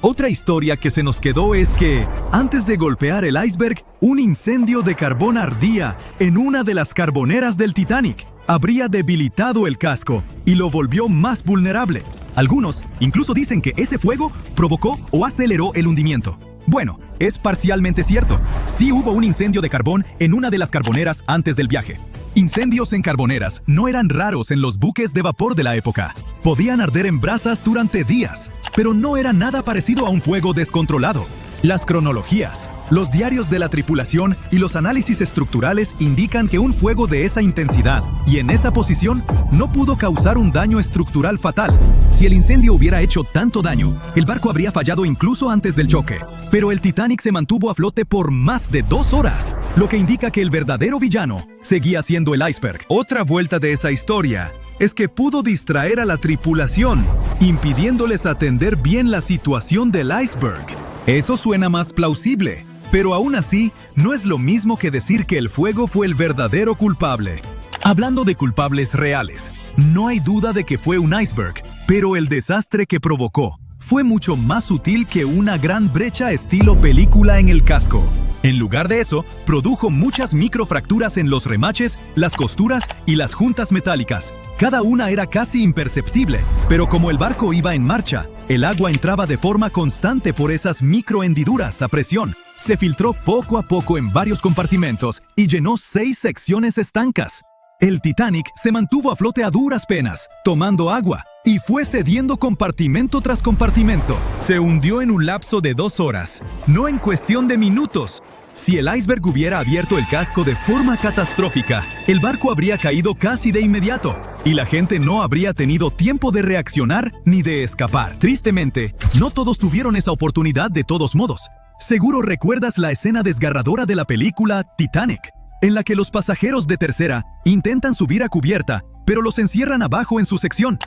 Otra historia que se nos quedó es que, antes de golpear el iceberg, un incendio de carbón ardía en una de las carboneras del Titanic. Habría debilitado el casco y lo volvió más vulnerable. Algunos incluso dicen que ese fuego provocó o aceleró el hundimiento. Bueno, es parcialmente cierto. Sí hubo un incendio de carbón en una de las carboneras antes del viaje. Incendios en carboneras no eran raros en los buques de vapor de la época. Podían arder en brasas durante días, pero no era nada parecido a un fuego descontrolado. Las cronologías, los diarios de la tripulación y los análisis estructurales indican que un fuego de esa intensidad y en esa posición no pudo causar un daño estructural fatal. Si el incendio hubiera hecho tanto daño, el barco habría fallado incluso antes del choque. Pero el Titanic se mantuvo a flote por más de 2 horas, lo que indica que el verdadero villano seguía siendo el iceberg. Otra vuelta de esa historia es que pudo distraer a la tripulación, impidiéndoles atender bien la situación del iceberg. Eso suena más plausible, pero aún así no es lo mismo que decir que el fuego fue el verdadero culpable. Hablando de culpables reales, no hay duda de que fue un iceberg, pero el desastre que provocó fue mucho más sutil que una gran brecha estilo película en el casco. En lugar de eso, produjo muchas microfracturas en los remaches, las costuras y las juntas metálicas. Cada una era casi imperceptible, pero como el barco iba en marcha, el agua entraba de forma constante por esas microhendiduras a presión. Se filtró poco a poco en varios compartimentos y llenó 6 secciones estancas. El Titanic se mantuvo a flote a duras penas, tomando agua, y fue cediendo compartimento tras compartimento. Se hundió en un lapso de 2 horas, no en cuestión de minutos. Si el iceberg hubiera abierto el casco de forma catastrófica, el barco habría caído casi de inmediato, y la gente no habría tenido tiempo de reaccionar ni de escapar. Tristemente, no todos tuvieron esa oportunidad de todos modos. Seguro recuerdas la escena desgarradora de la película Titanic, en la que los pasajeros de tercera intentan subir a cubierta, pero los encierran abajo en su sección.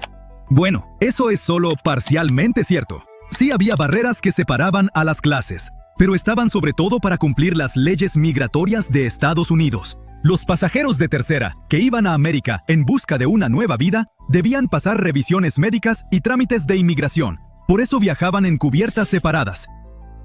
Bueno, eso es solo parcialmente cierto. Sí había barreras que separaban a las clases, pero estaban sobre todo para cumplir las leyes migratorias de Estados Unidos. Los pasajeros de tercera, que iban a América en busca de una nueva vida, debían pasar revisiones médicas y trámites de inmigración. Por eso viajaban en cubiertas separadas.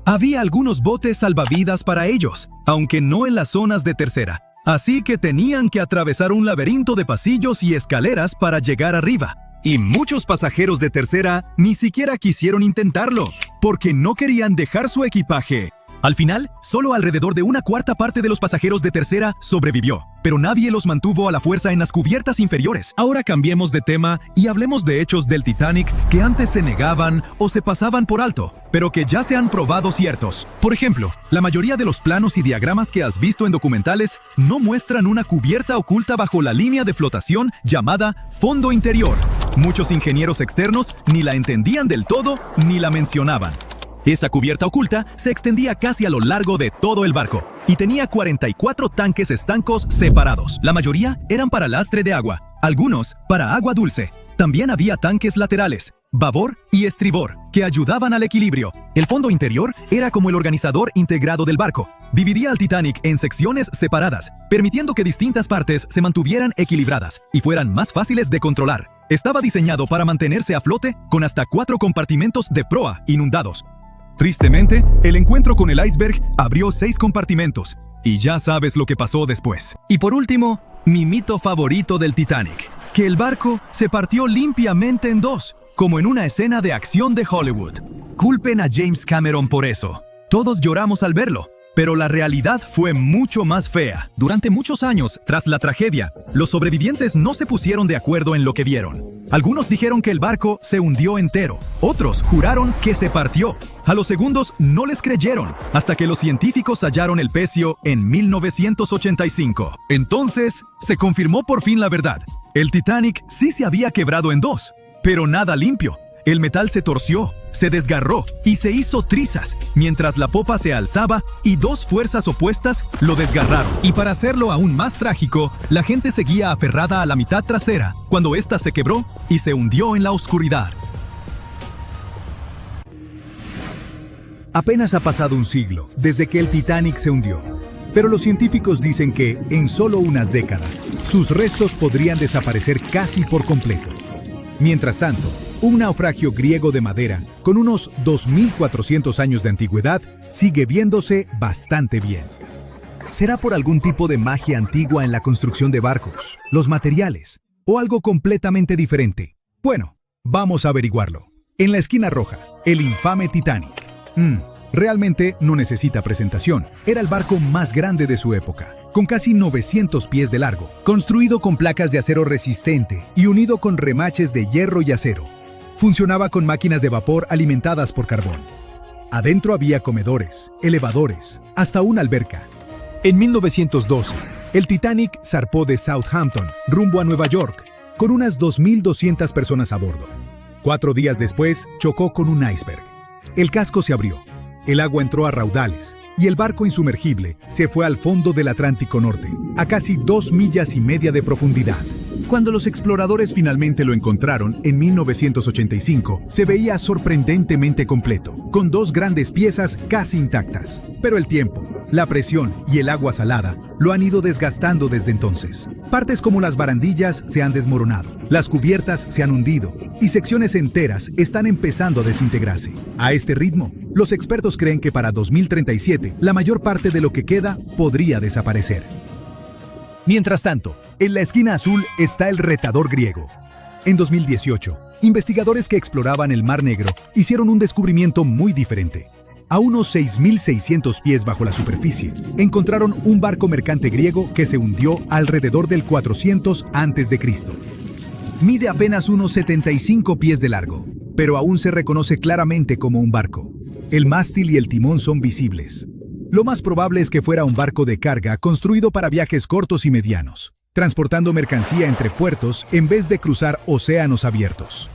Había algunos botes salvavidas para ellos, aunque no en las zonas de tercera. Así que tenían que atravesar un laberinto de pasillos y escaleras para llegar arriba. Y muchos pasajeros de tercera ni siquiera quisieron intentarlo, porque no querían dejar su equipaje. Al final, solo alrededor de 1/4 parte de los pasajeros de tercera sobrevivió, pero nadie los mantuvo a la fuerza en las cubiertas inferiores. Ahora cambiemos de tema y hablemos de hechos del Titanic que antes se negaban o se pasaban por alto, pero que ya se han probado ciertos. Por ejemplo, la mayoría de los planos y diagramas que has visto en documentales no muestran una cubierta oculta bajo la línea de flotación llamada fondo interior. Muchos ingenieros externos ni la entendían del todo ni la mencionaban. Esa cubierta oculta se extendía casi a lo largo de todo el barco y tenía 44 tanques estancos separados. La mayoría eran para lastre de agua, algunos para agua dulce. También había tanques laterales, babor y estribor, que ayudaban al equilibrio. El fondo interior era como el organizador integrado del barco. Dividía al Titanic en secciones separadas, permitiendo que distintas partes se mantuvieran equilibradas y fueran más fáciles de controlar. Estaba diseñado para mantenerse a flote con hasta 4 compartimentos de proa inundados. Tristemente, el encuentro con el iceberg abrió 6 compartimentos, y ya sabes lo que pasó después. Y por último, mi mito favorito del Titanic, que el barco se partió limpiamente en 2, como en una escena de acción de Hollywood. Culpen a James Cameron por eso. Todos lloramos al verlo, pero la realidad fue mucho más fea. Durante muchos años, tras la tragedia, los sobrevivientes no se pusieron de acuerdo en lo que vieron. Algunos dijeron que el barco se hundió entero, otros juraron que se partió. A los segundos no les creyeron, hasta que los científicos hallaron el pecio en 1985. Entonces, se confirmó por fin la verdad. El Titanic sí se había quebrado en 2, pero nada limpio. El metal se torció, se desgarró y se hizo trizas, mientras la popa se alzaba y 2 fuerzas opuestas lo desgarraron. Y para hacerlo aún más trágico, la gente seguía aferrada a la mitad trasera, cuando ésta se quebró y se hundió en la oscuridad. Apenas ha pasado un siglo desde que el Titanic se hundió, pero los científicos dicen que, en solo unas décadas, sus restos podrían desaparecer casi por completo. Mientras tanto, Un naufragio griego de madera, con unos 2.400 años de antigüedad, sigue viéndose bastante bien. ¿Será por algún tipo de magia antigua en la construcción de barcos, los materiales, o algo completamente diferente? Bueno, vamos a averiguarlo. En la esquina roja, el infame Titanic. Realmente no necesita presentación. Era el barco más grande de su época, con casi 900 pies de largo, construido con placas de acero resistente y unido con remaches de hierro y acero. Funcionaba con máquinas de vapor alimentadas por carbón. Adentro había comedores, elevadores, hasta una alberca. En 1912, el Titanic zarpó de Southampton rumbo a Nueva York, con unas 2.200 personas a bordo. 4 días después, chocó con un iceberg. El casco se abrió, el agua entró a raudales y el barco insumergible se fue al fondo del Atlántico Norte, a casi 2,5 millas de profundidad. Cuando los exploradores finalmente lo encontraron en 1985, se veía sorprendentemente completo, con 2 grandes piezas casi intactas. Pero el tiempo, la presión y el agua salada lo han ido desgastando desde entonces. Partes como las barandillas se han desmoronado, las cubiertas se han hundido y secciones enteras están empezando a desintegrarse. A este ritmo, los expertos creen que para 2037 la mayor parte de lo que queda podría desaparecer. Mientras tanto, en la esquina azul está el retador griego. En 2018, investigadores que exploraban el Mar Negro hicieron un descubrimiento muy diferente. A unos 6.600 pies bajo la superficie, encontraron un barco mercante griego que se hundió alrededor del 400 a.C. Mide apenas unos 75 pies de largo, pero aún se reconoce claramente como un barco. El mástil y el timón son visibles. Lo más probable es que fuera un barco de carga construido para viajes cortos y medianos, transportando mercancía entre puertos en vez de cruzar océanos abiertos.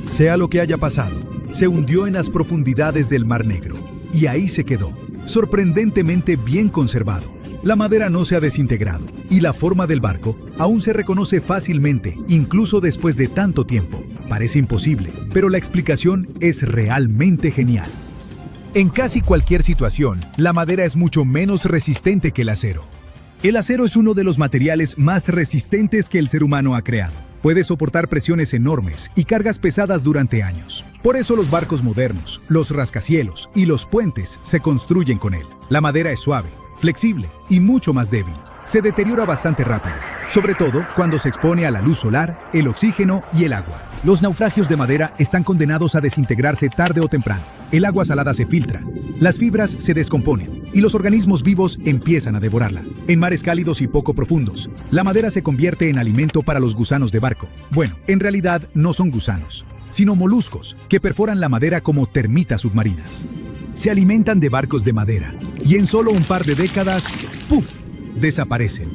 Sea lo que haya pasado, se hundió en las profundidades del Mar Negro, y ahí se quedó, sorprendentemente bien conservado. La madera no se ha desintegrado, y la forma del barco aún se reconoce fácilmente, incluso después de tanto tiempo. Parece imposible, pero la explicación es realmente genial. En casi cualquier situación, la madera es mucho menos resistente que el acero. El acero es uno de los materiales más resistentes que el ser humano ha creado. Puede soportar presiones enormes y cargas pesadas durante años. Por eso los barcos modernos, los rascacielos y los puentes se construyen con él. La madera es suave, flexible y mucho más débil. Se deteriora bastante rápido, sobre todo cuando se expone a la luz solar, el oxígeno y el agua. Los naufragios de madera están condenados a desintegrarse tarde o temprano. El agua salada se filtra, las fibras se descomponen y los organismos vivos empiezan a devorarla. En mares cálidos y poco profundos, la madera se convierte en alimento para los gusanos de barco. Bueno, en realidad no son gusanos, sino moluscos que perforan la madera como termitas submarinas. Se alimentan de barcos de madera y en solo un par de décadas, ¡puf!, desaparecen.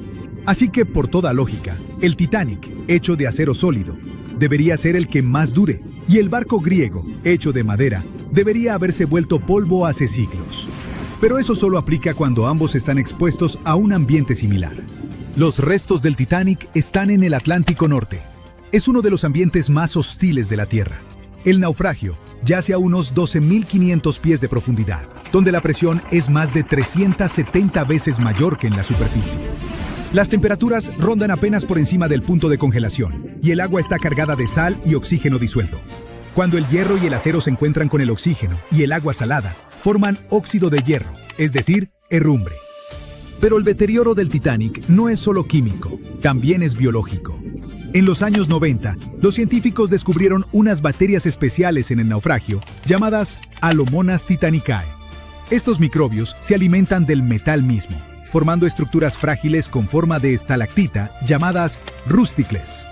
Así que, por toda lógica, el Titanic, hecho de acero sólido, debería ser el que más dure, y el barco griego, hecho de madera, debería haberse vuelto polvo hace siglos. Pero eso solo aplica cuando ambos están expuestos a un ambiente similar. Los restos del Titanic están en el Atlántico Norte. Es uno de los ambientes más hostiles de la Tierra. El naufragio yace a unos 12.500 pies de profundidad, donde la presión es más de 370 veces mayor que en la superficie. Las temperaturas rondan apenas por encima del punto de congelación, y el agua está cargada de sal y oxígeno disuelto. Cuando el hierro y el acero se encuentran con el oxígeno y el agua salada, forman óxido de hierro, es decir, herrumbre. Pero el deterioro del Titanic no es solo químico, también es biológico. En los años 90, los científicos descubrieron unas bacterias especiales en el naufragio llamadas Alomonas titanicae. Estos microbios se alimentan del metal mismo, formando estructuras frágiles con forma de estalactita llamadas rústicles.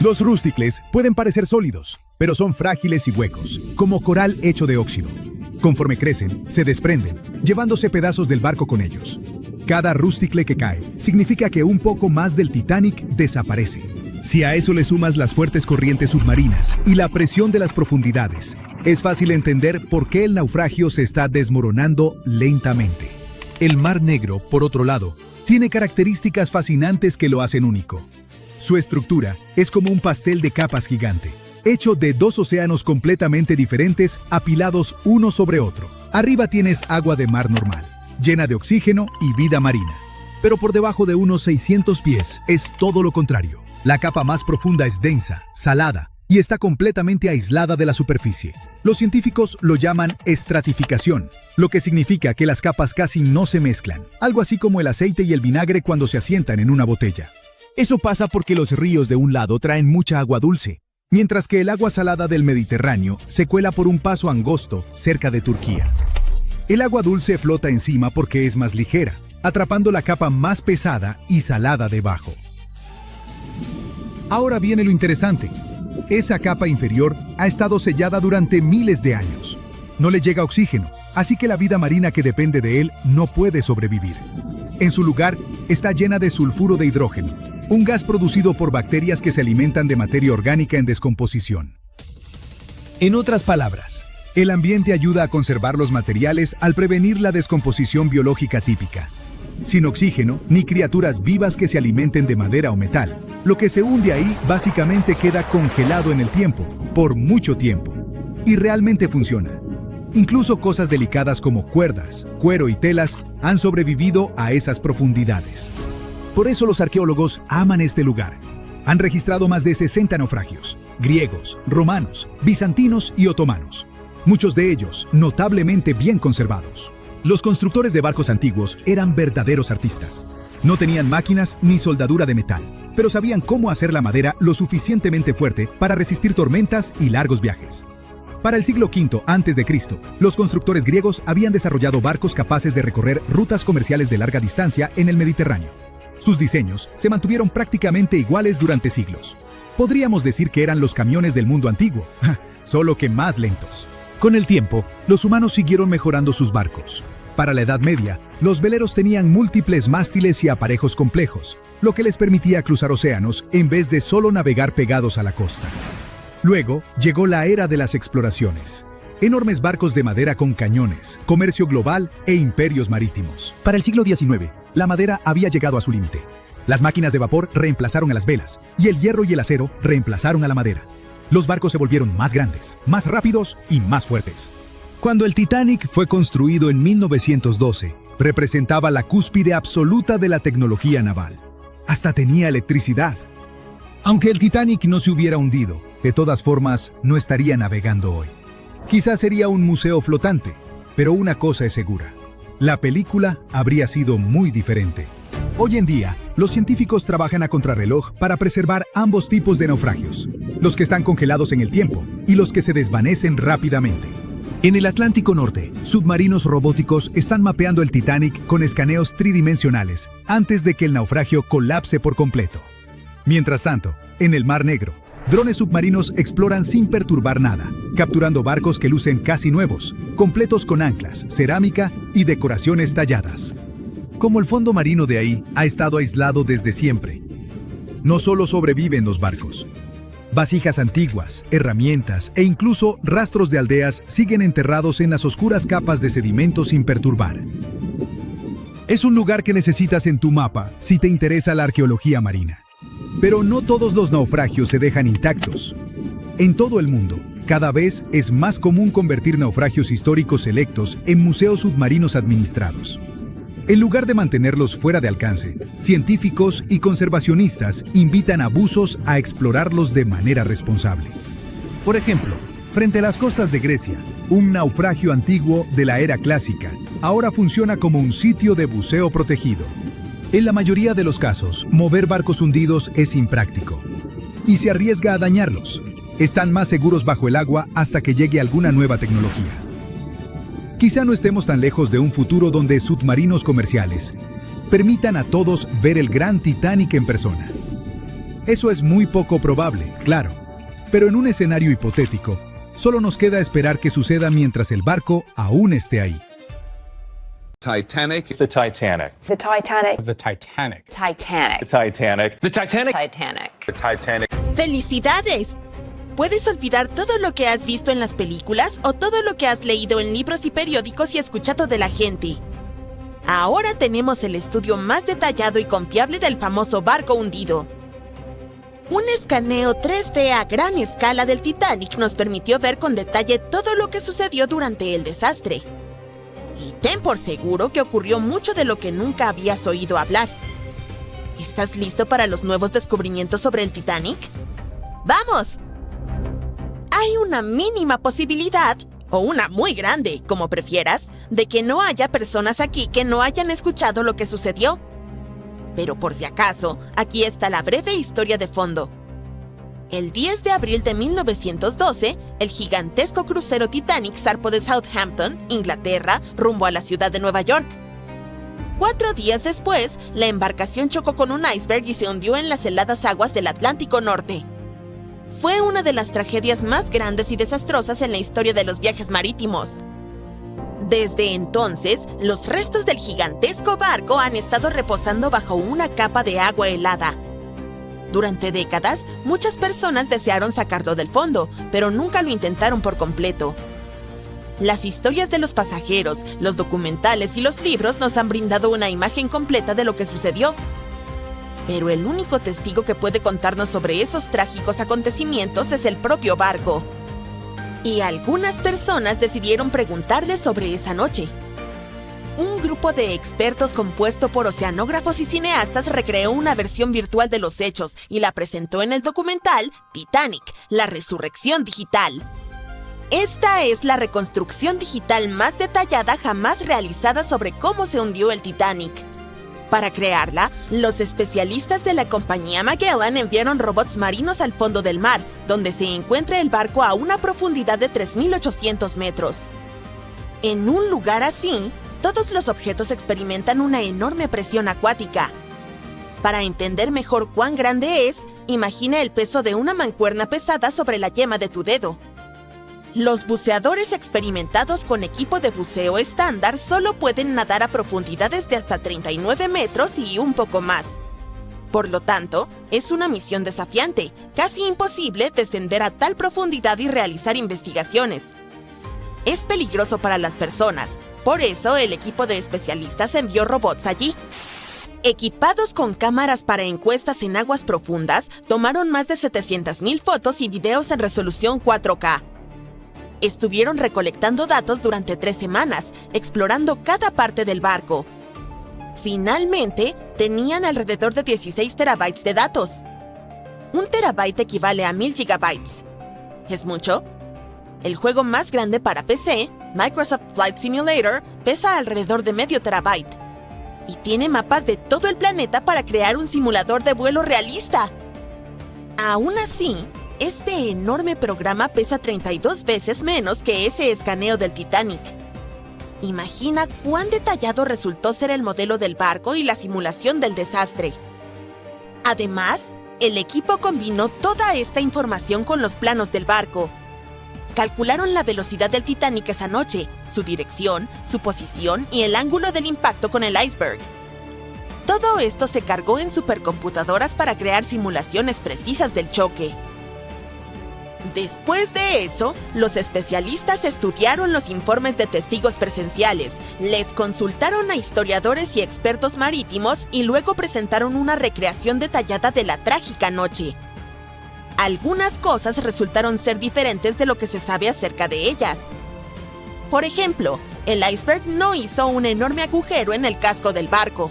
Los rústicles pueden parecer sólidos, pero son frágiles y huecos, como coral hecho de óxido. Conforme crecen, se desprenden, llevándose pedazos del barco con ellos. Cada rústicle que cae significa que un poco más del Titanic desaparece. Si a eso le sumas las fuertes corrientes submarinas y la presión de las profundidades, es fácil entender por qué el naufragio se está desmoronando lentamente. El Mar Negro, por otro lado, tiene características fascinantes que lo hacen único. Su estructura es como un pastel de capas gigante, hecho de 2 océanos completamente diferentes apilados uno sobre otro. Arriba tienes agua de mar normal, llena de oxígeno y vida marina. Pero por debajo de unos 600 pies es todo lo contrario. La capa más profunda es densa, salada y está completamente aislada de la superficie. Los científicos lo llaman estratificación, lo que significa que las capas casi no se mezclan, algo así como el aceite y el vinagre cuando se asientan en una botella. Eso pasa porque los ríos de un lado traen mucha agua dulce, mientras que el agua salada del Mediterráneo se cuela por un paso angosto cerca de Turquía. El agua dulce flota encima porque es más ligera, atrapando la capa más pesada y salada debajo. Ahora viene lo interesante. Esa capa inferior ha estado sellada durante miles de años. No le llega oxígeno, así que la vida marina que depende de él no puede sobrevivir. En su lugar, está llena de sulfuro de hidrógeno, un gas producido por bacterias que se alimentan de materia orgánica en descomposición. En otras palabras, el ambiente ayuda a conservar los materiales al prevenir la descomposición biológica típica. Sin oxígeno, ni criaturas vivas que se alimenten de madera o metal. Lo que se hunde ahí básicamente queda congelado en el tiempo, por mucho tiempo. Y realmente funciona. Incluso cosas delicadas como cuerdas, cuero y telas han sobrevivido a esas profundidades. Por eso los arqueólogos aman este lugar. Han registrado más de 60 naufragios, griegos, romanos, bizantinos y otomanos. Muchos de ellos notablemente bien conservados. Los constructores de barcos antiguos eran verdaderos artistas. No tenían máquinas ni soldadura de metal, pero sabían cómo hacer la madera lo suficientemente fuerte para resistir tormentas y largos viajes. Para el siglo V a.C., los constructores griegos habían desarrollado barcos capaces de recorrer rutas comerciales de larga distancia en el Mediterráneo. Sus diseños se mantuvieron prácticamente iguales durante siglos. Podríamos decir que eran los camiones del mundo antiguo, solo que más lentos. Con el tiempo, los humanos siguieron mejorando sus barcos. Para la Edad Media, los veleros tenían múltiples mástiles y aparejos complejos, lo que les permitía cruzar océanos en vez de solo navegar pegados a la costa. Luego, llegó la era de las exploraciones. Enormes barcos de madera con cañones, comercio global e imperios marítimos. Para el siglo XIX, la madera había llegado a su límite. Las máquinas de vapor reemplazaron a las velas, y el hierro y el acero reemplazaron a la madera. Los barcos se volvieron más grandes, más rápidos y más fuertes. Cuando el Titanic fue construido en 1912, representaba la cúspide absoluta de la tecnología naval. Hasta tenía electricidad. Aunque el Titanic no se hubiera hundido, de todas formas, no estaría navegando hoy. Quizás sería un museo flotante, pero una cosa es segura. La película habría sido muy diferente. Hoy en día, los científicos trabajan a contrarreloj para preservar ambos tipos de naufragios, los que están congelados en el tiempo y los que se desvanecen rápidamente. En el Atlántico Norte, submarinos robóticos están mapeando el Titanic con escaneos tridimensionales antes de que el naufragio colapse por completo. Mientras tanto, en el Mar Negro, drones submarinos exploran sin perturbar nada, capturando barcos que lucen casi nuevos, completos con anclas, cerámica y decoraciones talladas. Como el fondo marino de ahí ha estado aislado desde siempre. No solo sobreviven los barcos. Vasijas antiguas, herramientas e incluso rastros de aldeas siguen enterrados en las oscuras capas de sedimento sin perturbar. Es un lugar que necesitas en tu mapa si te interesa la arqueología marina. Pero no todos los naufragios se dejan intactos. En todo el mundo, cada vez es más común convertir naufragios históricos selectos en museos submarinos administrados. En lugar de mantenerlos fuera de alcance, científicos y conservacionistas invitan a buzos a explorarlos de manera responsable. Por ejemplo, frente a las costas de Grecia, un naufragio antiguo de la era clásica ahora funciona como un sitio de buceo protegido. En la mayoría de los casos, mover barcos hundidos es impráctico y se arriesga a dañarlos. Están más seguros bajo el agua hasta que llegue alguna nueva tecnología. Quizá no estemos tan lejos de un futuro donde submarinos comerciales permitan a todos ver el gran Titanic en persona. Eso es muy poco probable, claro, pero en un escenario hipotético, solo nos queda esperar que suceda mientras el barco aún esté ahí. Titanic. The Titanic. The Titanic. The Titanic. Titanic. The Titanic. The Titanic. Titanic. The Titanic. ¡Felicidades! Puedes olvidar todo lo que has visto en las películas o todo lo que has leído en libros y periódicos y escuchado de la gente. Ahora tenemos el estudio más detallado y confiable del famoso barco hundido. Un escaneo 3D a gran escala del Titanic nos permitió ver con detalle todo lo que sucedió durante el desastre. Y ten por seguro que ocurrió mucho de lo que nunca habías oído hablar. ¿Estás listo para los nuevos descubrimientos sobre el Titanic? ¡Vamos! hay una mínima posibilidad, o una muy grande, como prefieras, de que no haya personas aquí que no hayan escuchado lo que sucedió. Pero por si acaso, aquí está la breve historia de fondo. El 10 de abril de 1912, el gigantesco crucero Titanic zarpó de Southampton, Inglaterra, rumbo a la ciudad de Nueva York. 4 días después, la embarcación chocó con un iceberg y se hundió en las heladas aguas del Atlántico Norte. Fue una de las tragedias más grandes y desastrosas en la historia de los viajes marítimos. Desde entonces, los restos del gigantesco barco han estado reposando bajo una capa de agua helada. Durante décadas, muchas personas desearon sacarlo del fondo, pero nunca lo intentaron por completo. Las historias de los pasajeros, los documentales y los libros nos han brindado una imagen completa de lo que sucedió. Pero el único testigo que puede contarnos sobre esos trágicos acontecimientos es el propio barco. Y algunas personas decidieron preguntarle sobre esa noche. Un grupo de expertos compuesto por oceanógrafos y cineastas recreó una versión virtual de los hechos y la presentó en el documental Titanic, la resurrección digital. Esta es la reconstrucción digital más detallada jamás realizada sobre cómo se hundió el Titanic. Para crearla, los especialistas de la compañía Magellan enviaron robots marinos al fondo del mar, donde se encuentra el barco a una profundidad de 3.800 metros. En un lugar así, todos los objetos experimentan una enorme presión acuática. Para entender mejor cuán grande es, imagina el peso de una mancuerna pesada sobre la yema de tu dedo. Los buceadores experimentados con equipo de buceo estándar solo pueden nadar a profundidades de hasta 39 metros y un poco más. Por lo tanto, es una misión desafiante, casi imposible descender a tal profundidad y realizar investigaciones. Es peligroso para las personas, por eso el equipo de especialistas envió robots allí. Equipados con cámaras para encuestas en aguas profundas, tomaron más de 700,000 fotos y videos en resolución 4K. Estuvieron recolectando datos durante 3 semanas, explorando cada parte del barco. Finalmente, tenían alrededor de 16 terabytes de datos. 1 terabyte equivale a 1000 gigabytes. ¿Es mucho? El juego más grande para PC, Microsoft Flight Simulator, pesa alrededor de medio terabyte. Y tiene mapas de todo el planeta para crear un simulador de vuelo realista. Aún así, este enorme programa pesa 32 veces menos que ese escaneo del Titanic. Imagina cuán detallado resultó ser el modelo del barco y la simulación del desastre. Además, el equipo combinó toda esta información con los planos del barco. Calcularon la velocidad del Titanic esa noche, su dirección, su posición y el ángulo del impacto con el iceberg. Todo esto se cargó en supercomputadoras para crear simulaciones precisas del choque. Después de eso, los especialistas estudiaron los informes de testigos presenciales, les consultaron a historiadores y expertos marítimos y luego presentaron una recreación detallada de la trágica noche. Algunas cosas resultaron ser diferentes de lo que se sabe acerca de ellas. Por ejemplo, el iceberg no hizo un enorme agujero en el casco del barco.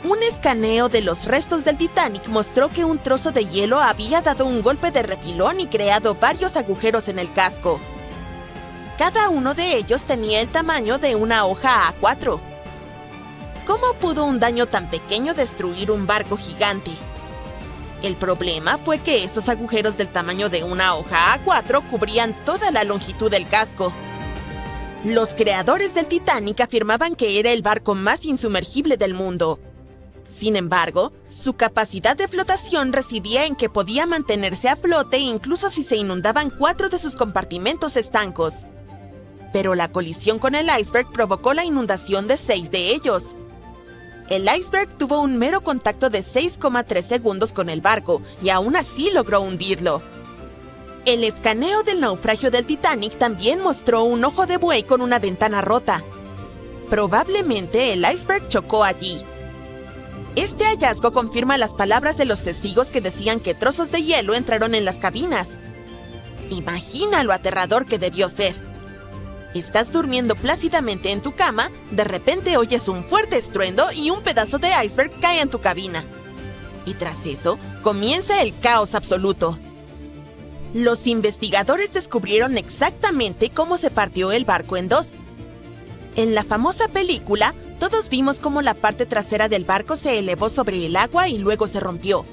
Un escaneo de los restos del Titanic mostró que un trozo de hielo había dado un golpe de refilón y creado varios agujeros en el casco. Cada uno de ellos tenía el tamaño de una hoja A4. ¿Cómo pudo un daño tan pequeño destruir un barco gigante? El problema fue que esos agujeros del tamaño de una hoja A4 cubrían toda la longitud del casco. Los creadores del Titanic afirmaban que era el barco más insumergible del mundo. Sin embargo, su capacidad de flotación residía en que podía mantenerse a flote incluso si se inundaban 4 de sus compartimentos estancos. Pero la colisión con el iceberg provocó la inundación de 6 de ellos. El iceberg tuvo un mero contacto de 6,3 segundos con el barco y aún así logró hundirlo. El escaneo del naufragio del Titanic también mostró un ojo de buey con una ventana rota. Probablemente el iceberg chocó allí. Este hallazgo confirma las palabras de los testigos que decían que trozos de hielo entraron en las cabinas. Imagina lo aterrador que debió ser. Estás durmiendo plácidamente en tu cama, de repente oyes un fuerte estruendo y un pedazo de iceberg cae en tu cabina. Y tras eso, comienza el caos absoluto. Los investigadores descubrieron exactamente cómo se partió el barco en dos. En la famosa película, todos vimos cómo la parte trasera del barco se elevó sobre el agua y luego se rompió.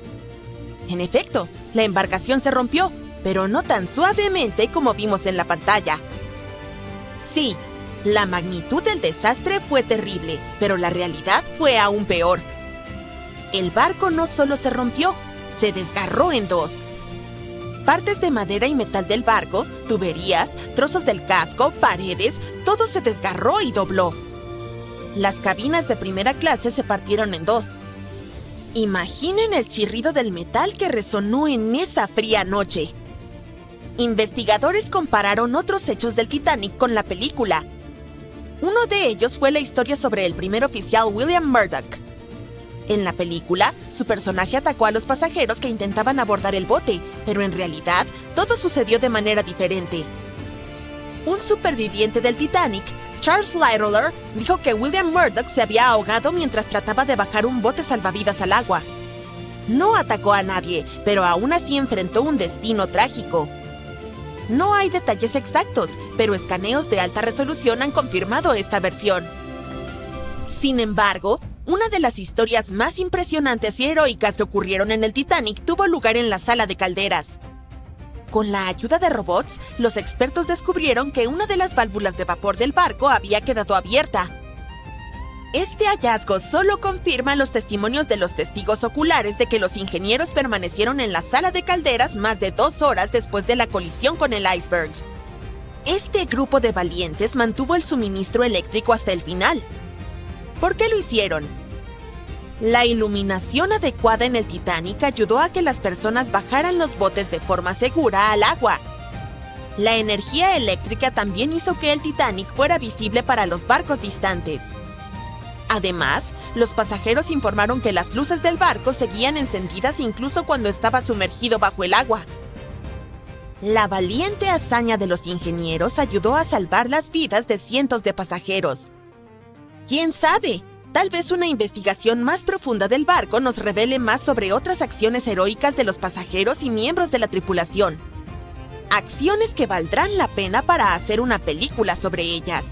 En efecto, la embarcación se rompió, pero no tan suavemente como vimos en la pantalla. Sí, la magnitud del desastre fue terrible, pero la realidad fue aún peor. El barco no solo se rompió, se desgarró en dos. Partes de madera y metal del barco, tuberías, trozos del casco, paredes, todo se desgarró y dobló. Las cabinas de primera clase se partieron en dos. Imaginen el chirrido del metal que resonó en esa fría noche. Investigadores compararon otros hechos del Titanic con la película. Uno de ellos fue la historia sobre el primer oficial William Murdoch. En la película, su personaje atacó a los pasajeros que intentaban abordar el bote, pero en realidad, todo sucedió de manera diferente. Un superviviente del Titanic, Charles Littler, dijo que William Murdoch se había ahogado mientras trataba de bajar un bote salvavidas al agua. No atacó a nadie, pero aún así enfrentó un destino trágico. No hay detalles exactos, pero escaneos de alta resolución han confirmado esta versión. Sin embargo, una de las historias más impresionantes y heroicas que ocurrieron en el Titanic tuvo lugar en la sala de calderas. Con la ayuda de robots, los expertos descubrieron que una de las válvulas de vapor del barco había quedado abierta. Este hallazgo solo confirma los testimonios de los testigos oculares de que los ingenieros permanecieron en la sala de calderas más de 2 horas después de la colisión con el iceberg. Este grupo de valientes mantuvo el suministro eléctrico hasta el final. ¿Por qué lo hicieron? La iluminación adecuada en el Titanic ayudó a que las personas bajaran los botes de forma segura al agua. La energía eléctrica también hizo que el Titanic fuera visible para los barcos distantes. Además, los pasajeros informaron que las luces del barco seguían encendidas incluso cuando estaba sumergido bajo el agua. La valiente hazaña de los ingenieros ayudó a salvar las vidas de cientos de pasajeros. ¿Quién sabe? Tal vez una investigación más profunda del barco nos revele más sobre otras acciones heroicas de los pasajeros y miembros de la tripulación. Acciones que valdrán la pena para hacer una película sobre ellas.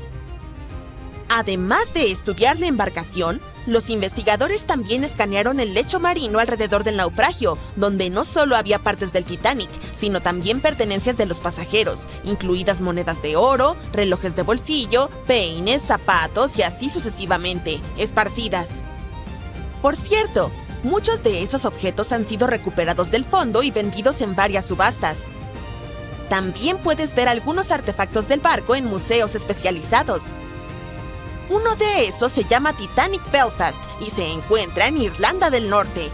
Además de estudiar la embarcación, los investigadores también escanearon el lecho marino alrededor del naufragio, donde no solo había partes del Titanic, sino también pertenencias de los pasajeros, incluidas monedas de oro, relojes de bolsillo, peines, zapatos y así sucesivamente, esparcidas. Por cierto, muchos de esos objetos han sido recuperados del fondo y vendidos en varias subastas. También puedes ver algunos artefactos del barco en museos especializados. Uno de esos se llama Titanic Belfast y se encuentra en Irlanda del Norte.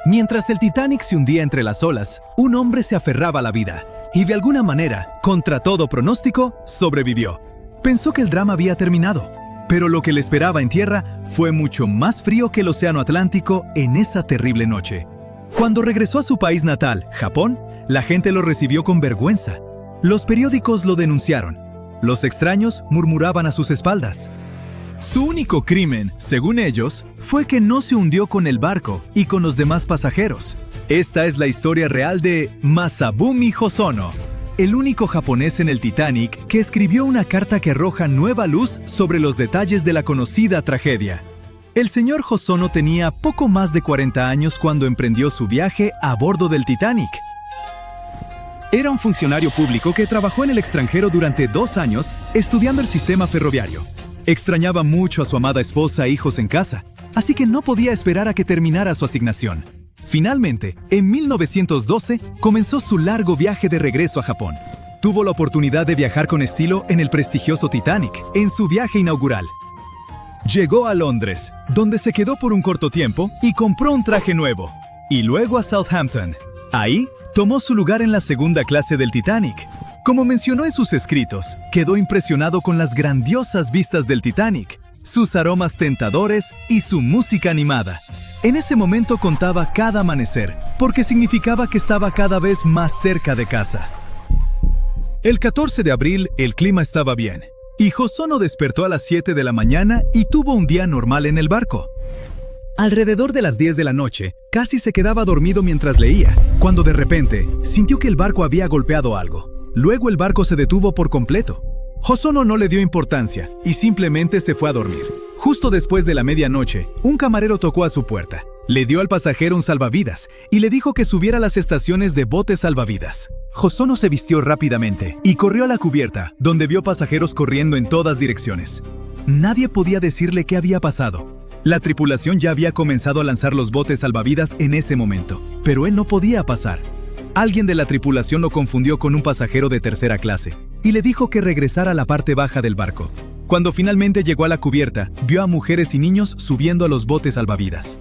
Mientras el Titanic se hundía entre las olas, un hombre se aferraba a la vida y de alguna manera, contra todo pronóstico, sobrevivió. Pensó que el drama había terminado, pero lo que le esperaba en tierra fue mucho más frío que el océano Atlántico en esa terrible noche. Cuando regresó a su país natal, Japón, la gente lo recibió con vergüenza. Los periódicos lo denunciaron. Los extraños murmuraban a sus espaldas. Su único crimen, según ellos, fue que no se hundió con el barco y con los demás pasajeros. Esta es la historia real de Masabumi Hosono, el único japonés en el Titanic que escribió una carta que arroja nueva luz sobre los detalles de la conocida tragedia. El señor Hosono tenía poco más de 40 años cuando emprendió su viaje a bordo del Titanic. Era un funcionario público que trabajó en el extranjero durante 2 años estudiando el sistema ferroviario. Extrañaba mucho a su amada esposa e hijos en casa, así que no podía esperar a que terminara su asignación. Finalmente, en 1912, comenzó su largo viaje de regreso a Japón. Tuvo la oportunidad de viajar con estilo en el prestigioso Titanic, en su viaje inaugural. Llegó a Londres, donde se quedó por un corto tiempo y compró un traje nuevo. Y luego a Southampton. Ahí, tomó su lugar en la segunda clase del Titanic. Como mencionó en sus escritos, quedó impresionado con las grandiosas vistas del Titanic, sus aromas tentadores y su música animada. En ese momento contaba cada amanecer, porque significaba que estaba cada vez más cerca de casa. El 14 de abril, el clima estaba bien, y Hosono despertó a las 7 de la mañana y tuvo un día normal en el barco. Alrededor de las 10 de la noche, casi se quedaba dormido mientras leía, cuando de repente sintió que el barco había golpeado algo. Luego el barco se detuvo por completo. Hosono no le dio importancia y simplemente se fue a dormir. Justo después de la medianoche, un camarero tocó a su puerta. Le dio al pasajero un salvavidas y le dijo que subiera a las estaciones de botes salvavidas. Hosono se vistió rápidamente y corrió a la cubierta, donde vio pasajeros corriendo en todas direcciones. Nadie podía decirle qué había pasado. La tripulación ya había comenzado a lanzar los botes salvavidas en ese momento, pero él no podía pasar. Alguien de la tripulación lo confundió con un pasajero de tercera clase y le dijo que regresara a la parte baja del barco. Cuando finalmente llegó a la cubierta, vio a mujeres y niños subiendo a los botes salvavidas.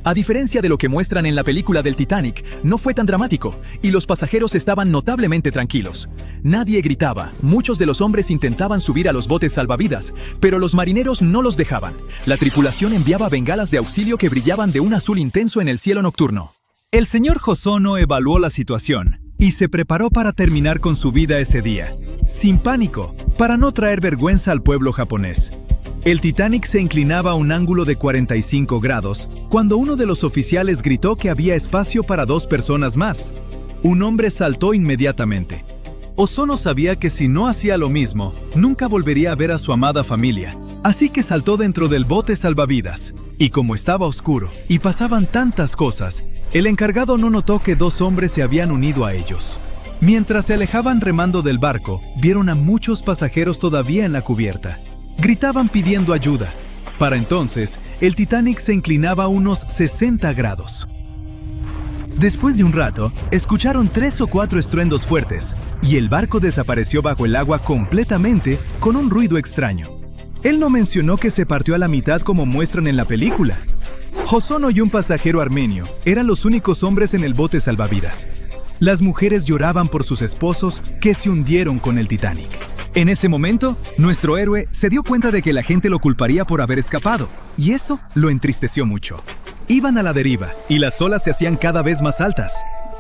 A diferencia de lo que muestran en la película del Titanic, no fue tan dramático y los pasajeros estaban notablemente tranquilos. Nadie gritaba, muchos de los hombres intentaban subir a los botes salvavidas, pero los marineros no los dejaban. La tripulación enviaba bengalas de auxilio que brillaban de un azul intenso en el cielo nocturno. El señor Hosono evaluó la situación y se preparó para terminar con su vida ese día, sin pánico, para no traer vergüenza al pueblo japonés. El Titanic se inclinaba a un ángulo de 45 grados cuando uno de los oficiales gritó que había espacio para 2 personas más. Un hombre saltó inmediatamente. Hosono sabía que si no hacía lo mismo, nunca volvería a ver a su amada familia. Así que saltó dentro del bote salvavidas. Y como estaba oscuro y pasaban tantas cosas, el encargado no notó que 2 hombres se habían unido a ellos. Mientras se alejaban remando del barco, vieron a muchos pasajeros todavía en la cubierta. Gritaban pidiendo ayuda. Para entonces, el Titanic se inclinaba a unos 60 grados. Después de un rato, escucharon 3 o 4 estruendos fuertes, y el barco desapareció bajo el agua completamente con un ruido extraño. Él no mencionó que se partió a la mitad como muestran en la película. Hosono y un pasajero armenio eran los únicos hombres en el bote salvavidas. Las mujeres lloraban por sus esposos que se hundieron con el Titanic. En ese momento, nuestro héroe se dio cuenta de que la gente lo culparía por haber escapado, y eso lo entristeció mucho. Iban a la deriva, y las olas se hacían cada vez más altas.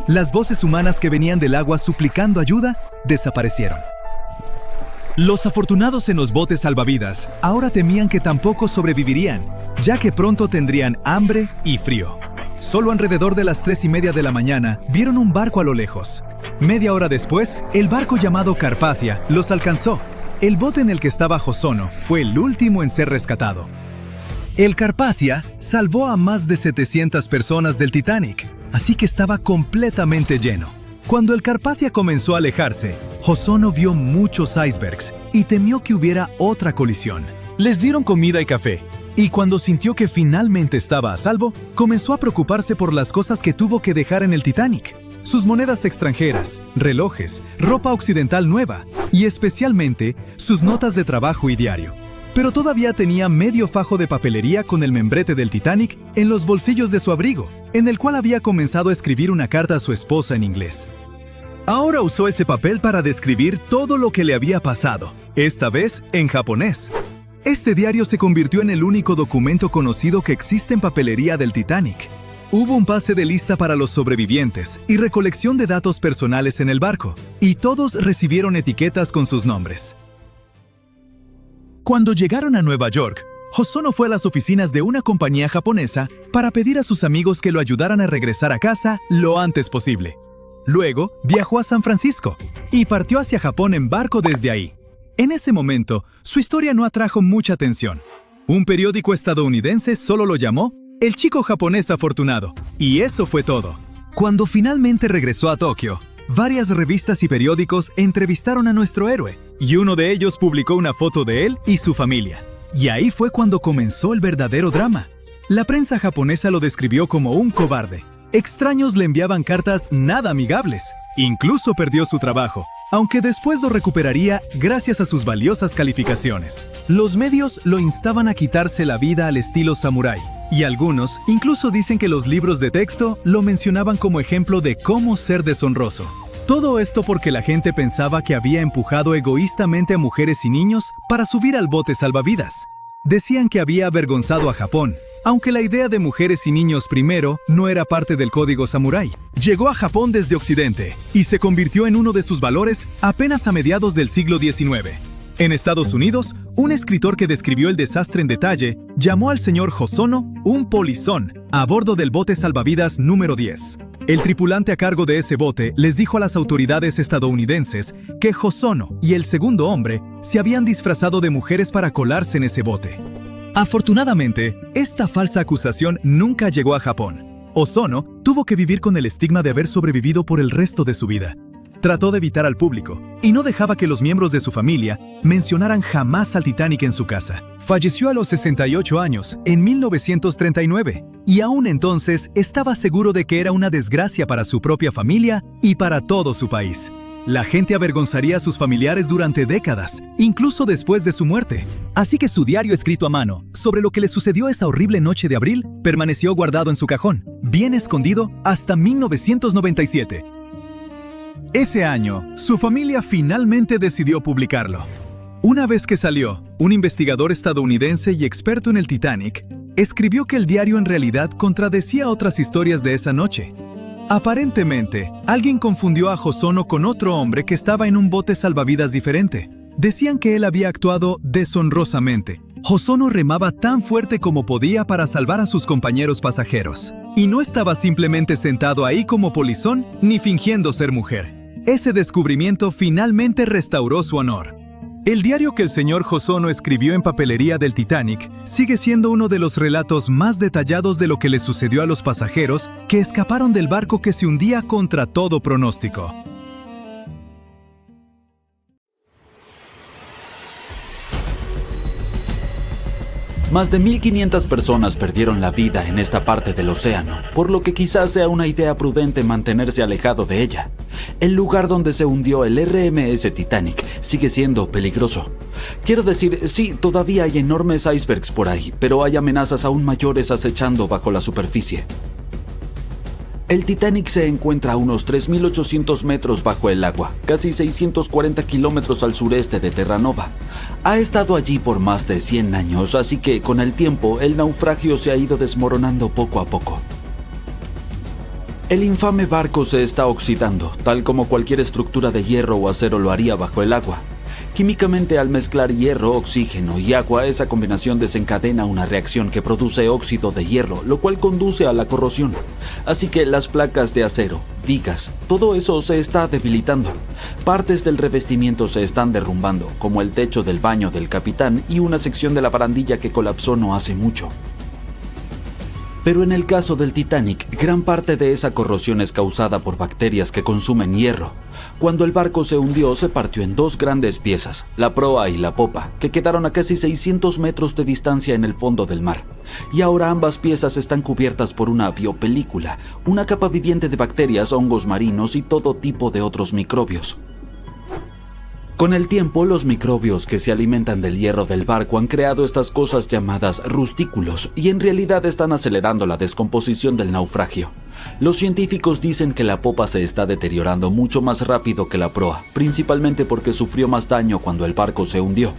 Las voces humanas que venían del agua suplicando ayuda desaparecieron. Los afortunados en los botes salvavidas ahora temían que tampoco sobrevivirían, ya que pronto tendrían hambre y frío. Solo alrededor de las 3:30 de la mañana vieron un barco a lo lejos. Media hora después, el barco llamado Carpathia los alcanzó. El bote en el que estaba Hosono fue el último en ser rescatado. El Carpathia salvó a más de 700 personas del Titanic, así que estaba completamente lleno. Cuando el Carpathia comenzó a alejarse, Hosono vio muchos icebergs y temió que hubiera otra colisión. Les dieron comida y café, y cuando sintió que finalmente estaba a salvo, comenzó a preocuparse por las cosas que tuvo que dejar en el Titanic. Sus monedas extranjeras, relojes, ropa occidental nueva y especialmente sus notas de trabajo y diario. Pero todavía tenía medio fajo de papelería con el membrete del Titanic en los bolsillos de su abrigo, en el cual había comenzado a escribir una carta a su esposa en inglés. Ahora usó ese papel para describir todo lo que le había pasado, esta vez en japonés. Este diario se convirtió en el único documento conocido que existe en papelería del Titanic. Hubo un pase de lista para los sobrevivientes y recolección de datos personales en el barco, y todos recibieron etiquetas con sus nombres. Cuando llegaron a Nueva York, Hosono fue a las oficinas de una compañía japonesa para pedir a sus amigos que lo ayudaran a regresar a casa lo antes posible. Luego, viajó a San Francisco y partió hacia Japón en barco desde ahí. En ese momento, su historia no atrajo mucha atención. Un periódico estadounidense solo lo llamó el chico japonés afortunado, y eso fue todo. Cuando finalmente regresó a Tokio, varias revistas y periódicos entrevistaron a nuestro héroe, y uno de ellos publicó una foto de él y su familia. Y ahí fue cuando comenzó el verdadero drama. La prensa japonesa lo describió como un cobarde. Extraños le enviaban cartas nada amigables. Incluso perdió su trabajo, aunque después lo recuperaría gracias a sus valiosas calificaciones. Los medios lo instaban a quitarse la vida al estilo samurái, y algunos incluso dicen que los libros de texto lo mencionaban como ejemplo de cómo ser deshonroso. Todo esto porque la gente pensaba que había empujado egoístamente a mujeres y niños para subir al bote salvavidas. Decían que había avergonzado a Japón, aunque la idea de mujeres y niños primero no era parte del código samurái. Llegó a Japón desde Occidente y se convirtió en uno de sus valores apenas a mediados del siglo XIX. En Estados Unidos, un escritor que describió el desastre en detalle llamó al señor Hosono un polizón, a bordo del bote salvavidas número 10. El tripulante a cargo de ese bote les dijo a las autoridades estadounidenses que Hosono y el segundo hombre se habían disfrazado de mujeres para colarse en ese bote. Afortunadamente, esta falsa acusación nunca llegó a Japón. Hosono tuvo que vivir con el estigma de haber sobrevivido por el resto de su vida. Trató de evitar al público y no dejaba que los miembros de su familia mencionaran jamás al Titanic en su casa. Falleció a los 68 años, en 1939, y aún entonces estaba seguro de que era una desgracia para su propia familia y para todo su país. La gente avergonzaría a sus familiares durante décadas, incluso después de su muerte. Así que su diario escrito a mano sobre lo que le sucedió esa horrible noche de abril permaneció guardado en su cajón, bien escondido hasta 1997. Ese año, su familia finalmente decidió publicarlo. Una vez que salió, un investigador estadounidense y experto en el Titanic escribió que el diario en realidad contradecía otras historias de esa noche. Aparentemente, alguien confundió a Hosono con otro hombre que estaba en un bote salvavidas diferente. Decían que él había actuado deshonrosamente. Hosono remaba tan fuerte como podía para salvar a sus compañeros pasajeros. Y no estaba simplemente sentado ahí como polizón ni fingiendo ser mujer. Ese descubrimiento finalmente restauró su honor. El diario que el señor Hosono escribió en papelería del Titanic sigue siendo uno de los relatos más detallados de lo que le sucedió a los pasajeros que escaparon del barco que se hundía contra todo pronóstico. Más de 1.500 personas perdieron la vida en esta parte del océano, por lo que quizás sea una idea prudente mantenerse alejado de ella. El lugar donde se hundió el RMS Titanic sigue siendo peligroso. Quiero decir, sí, todavía hay enormes icebergs por ahí, pero hay amenazas aún mayores acechando bajo la superficie. El Titanic se encuentra a unos 3.800 metros bajo el agua, casi 640 kilómetros al sureste de Terranova. Ha estado allí por más de 100 años, así que con el tiempo el naufragio se ha ido desmoronando poco a poco. El infame barco se está oxidando, tal como cualquier estructura de hierro o acero lo haría bajo el agua. Químicamente, al mezclar hierro, oxígeno y agua, esa combinación desencadena una reacción que produce óxido de hierro, lo cual conduce a la corrosión. Así que las placas de acero, vigas, todo eso se está debilitando. Partes del revestimiento se están derrumbando, como el techo del baño del capitán y una sección de la barandilla que colapsó no hace mucho. Pero en el caso del Titanic, gran parte de esa corrosión es causada por bacterias que consumen hierro. Cuando el barco se hundió, se partió en dos grandes piezas, la proa y la popa, que quedaron a casi 600 metros de distancia en el fondo del mar. Y ahora ambas piezas están cubiertas por una biopelícula, una capa viviente de bacterias, hongos marinos y todo tipo de otros microbios. Con el tiempo, los microbios que se alimentan del hierro del barco han creado estas cosas llamadas rustículos y en realidad están acelerando la descomposición del naufragio. Los científicos dicen que la popa se está deteriorando mucho más rápido que la proa, principalmente porque sufrió más daño cuando el barco se hundió.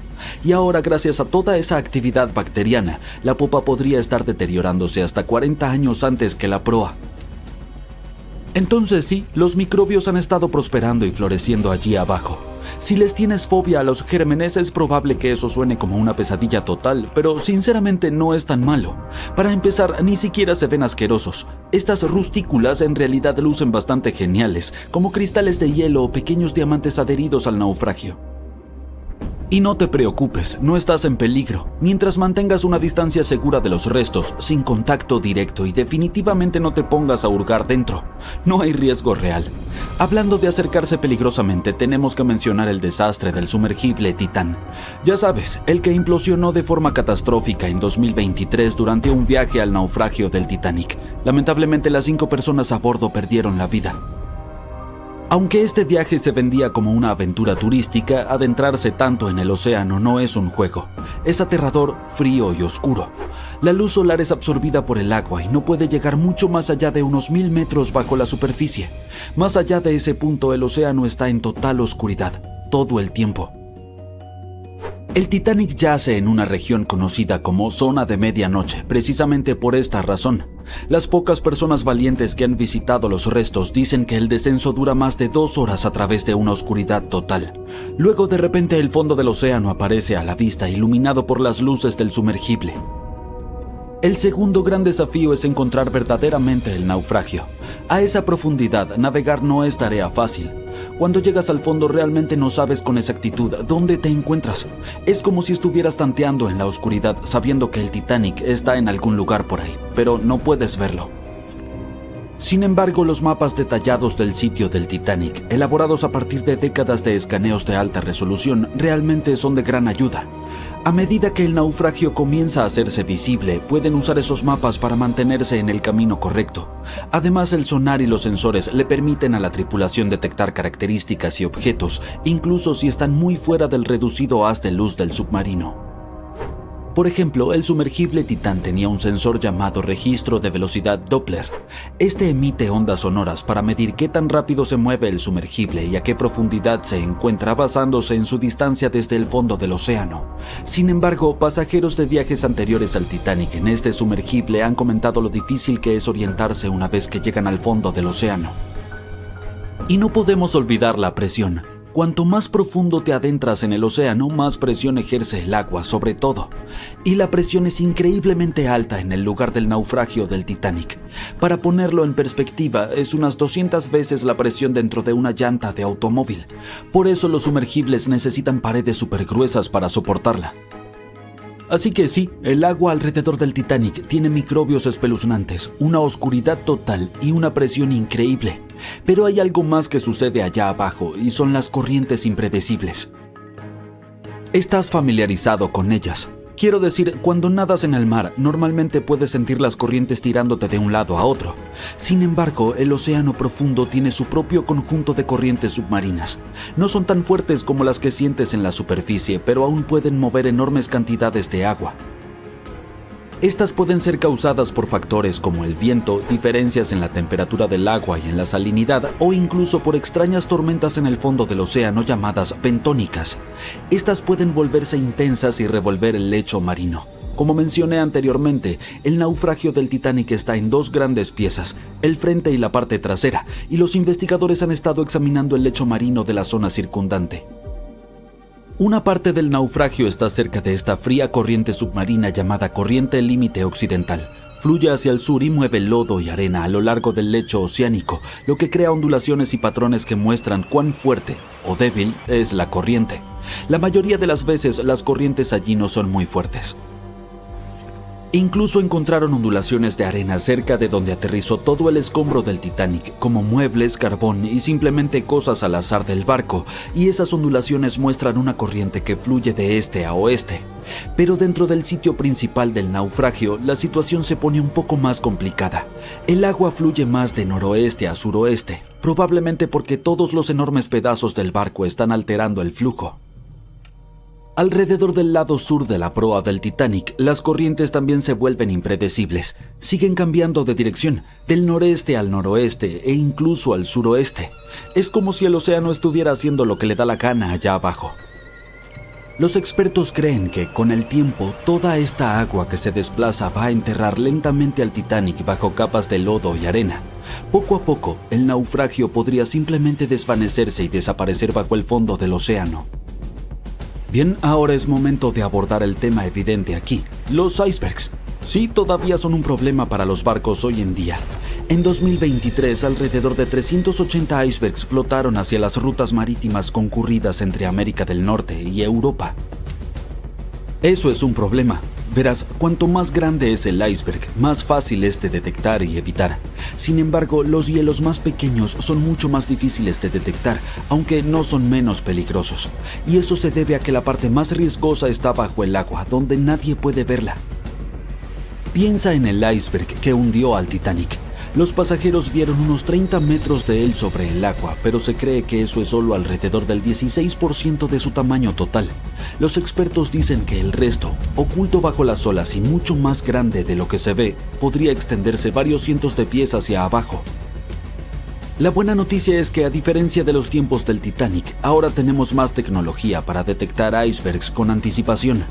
Y ahora, gracias a toda esa actividad bacteriana, la popa podría estar deteriorándose hasta 40 años antes que la proa. Entonces sí, los microbios han estado prosperando y floreciendo allí abajo. Si les tienes fobia a los gérmenes, es probable que eso suene como una pesadilla total, pero sinceramente no es tan malo. Para empezar, ni siquiera se ven asquerosos. Estas rustículas en realidad lucen bastante geniales, como cristales de hielo o pequeños diamantes adheridos al naufragio. Y no te preocupes, no estás en peligro, mientras mantengas una distancia segura de los restos, sin contacto directo y definitivamente no te pongas a hurgar dentro. No hay riesgo real. Hablando de acercarse peligrosamente, tenemos que mencionar el desastre del sumergible Titán. Ya sabes, el que implosionó de forma catastrófica en 2023 durante un viaje al naufragio del Titanic. Lamentablemente, las 5 personas a bordo perdieron la vida. Aunque este viaje se vendía como una aventura turística, adentrarse tanto en el océano no es un juego. Es aterrador, frío y oscuro. La luz solar es absorbida por el agua y no puede llegar mucho más allá de unos 1000 metros bajo la superficie. Más allá de ese punto, el océano está en total oscuridad, todo el tiempo. El Titanic yace en una región conocida como Zona de Medianoche, precisamente por esta razón. Las pocas personas valientes que han visitado los restos dicen que el descenso dura más de 2 horas a través de una oscuridad total. Luego, de repente, el fondo del océano aparece a la vista, iluminado por las luces del sumergible. El segundo gran desafío es encontrar verdaderamente el naufragio. A esa profundidad, navegar no es tarea fácil. Cuando llegas al fondo realmente no sabes con exactitud dónde te encuentras. Es como si estuvieras tanteando en la oscuridad sabiendo que el Titanic está en algún lugar por ahí, pero no puedes verlo. Sin embargo, los mapas detallados del sitio del Titanic, elaborados a partir de décadas de escaneos de alta resolución, realmente son de gran ayuda. A medida que el naufragio comienza a hacerse visible, pueden usar esos mapas para mantenerse en el camino correcto. Además, el sonar y los sensores le permiten a la tripulación detectar características y objetos, incluso si están muy fuera del reducido haz de luz del submarino. Por ejemplo, el sumergible Titán tenía un sensor llamado registro de velocidad Doppler. Este emite ondas sonoras para medir qué tan rápido se mueve el sumergible y a qué profundidad se encuentra basándose en su distancia desde el fondo del océano. Sin embargo, pasajeros de viajes anteriores al Titanic en este sumergible han comentado lo difícil que es orientarse una vez que llegan al fondo del océano. Y no podemos olvidar la presión. Cuanto más profundo te adentras en el océano, más presión ejerce el agua sobre todo. Y la presión es increíblemente alta en el lugar del naufragio del Titanic. Para ponerlo en perspectiva, es unas 200 veces la presión dentro de una llanta de automóvil. Por eso los sumergibles necesitan paredes supergruesas para soportarla. Así que sí, el agua alrededor del Titanic tiene microbios espeluznantes, una oscuridad total y una presión increíble. Pero hay algo más que sucede allá abajo y son las corrientes impredecibles. Estás familiarizado con ellas. Quiero decir, cuando nadas en el mar, normalmente puedes sentir las corrientes tirándote de un lado a otro. Sin embargo, el océano profundo tiene su propio conjunto de corrientes submarinas. No son tan fuertes como las que sientes en la superficie, pero aún pueden mover enormes cantidades de agua. Estas pueden ser causadas por factores como el viento, diferencias en la temperatura del agua y en la salinidad, o incluso por extrañas tormentas en el fondo del océano llamadas bentónicas. Estas pueden volverse intensas y revolver el lecho marino. Como mencioné anteriormente, el naufragio del Titanic está en dos grandes piezas, el frente y la parte trasera, y los investigadores han estado examinando el lecho marino de la zona circundante. Una parte del naufragio está cerca de esta fría corriente submarina llamada corriente límite occidental. Fluye hacia el sur y mueve lodo y arena a lo largo del lecho oceánico, lo que crea ondulaciones y patrones que muestran cuán fuerte o débil es la corriente. La mayoría de las veces las corrientes allí no son muy fuertes. Incluso encontraron ondulaciones de arena cerca de donde aterrizó todo el escombro del Titanic, como muebles, carbón y simplemente cosas al azar del barco, y esas ondulaciones muestran una corriente que fluye de este a oeste. Pero dentro del sitio principal del naufragio, la situación se pone un poco más complicada. El agua fluye más de noroeste a suroeste, probablemente porque todos los enormes pedazos del barco están alterando el flujo. Alrededor del lado sur de la proa del Titanic, las corrientes también se vuelven impredecibles. Siguen cambiando de dirección, del noreste al noroeste e incluso al suroeste. Es como si el océano estuviera haciendo lo que le da la gana allá abajo. Los expertos creen que, con el tiempo, toda esta agua que se desplaza va a enterrar lentamente al Titanic bajo capas de lodo y arena. Poco a poco, el naufragio podría simplemente desvanecerse y desaparecer bajo el fondo del océano. Bien, ahora es momento de abordar el tema evidente aquí, los icebergs. Sí, todavía son un problema para los barcos hoy en día. En 2023, alrededor de 380 icebergs flotaron hacia las rutas marítimas concurridas entre América del Norte y Europa. Eso es un problema. Verás, cuanto más grande es el iceberg, más fácil es de detectar y evitar. Sin embargo, los hielos más pequeños son mucho más difíciles de detectar, aunque no son menos peligrosos. Y eso se debe a que la parte más riesgosa está bajo el agua, donde nadie puede verla. Piensa en el iceberg que hundió al Titanic. Los pasajeros vieron unos 30 metros de él sobre el agua, pero se cree que eso es solo alrededor del 16% de su tamaño total. Los expertos dicen que el resto, oculto bajo las olas y mucho más grande de lo que se ve, podría extenderse varios cientos de pies hacia abajo. La buena noticia es que, a diferencia de los tiempos del Titanic, ahora tenemos más tecnología para detectar icebergs con anticipación.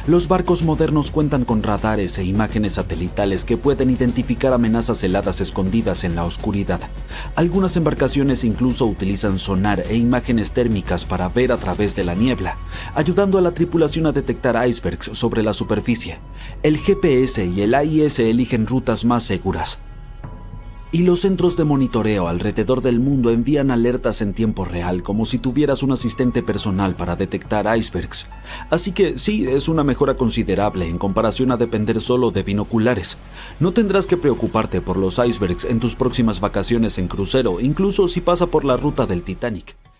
Los barcos modernos cuentan con radares e imágenes satelitales que pueden identificar amenazas heladas escondidas en la oscuridad. Algunas embarcaciones incluso utilizan sonar e imágenes térmicas para ver a través de la niebla, ayudando a la tripulación a detectar icebergs sobre la superficie. El GPS y el AIS eligen rutas más seguras. Y los centros de monitoreo alrededor del mundo envían alertas en tiempo real, como si tuvieras un asistente personal para detectar icebergs. Así que sí, es una mejora considerable en comparación a depender solo de binoculares. No tendrás que preocuparte por los icebergs en tus próximas vacaciones en crucero, incluso si pasa por la ruta del Titanic.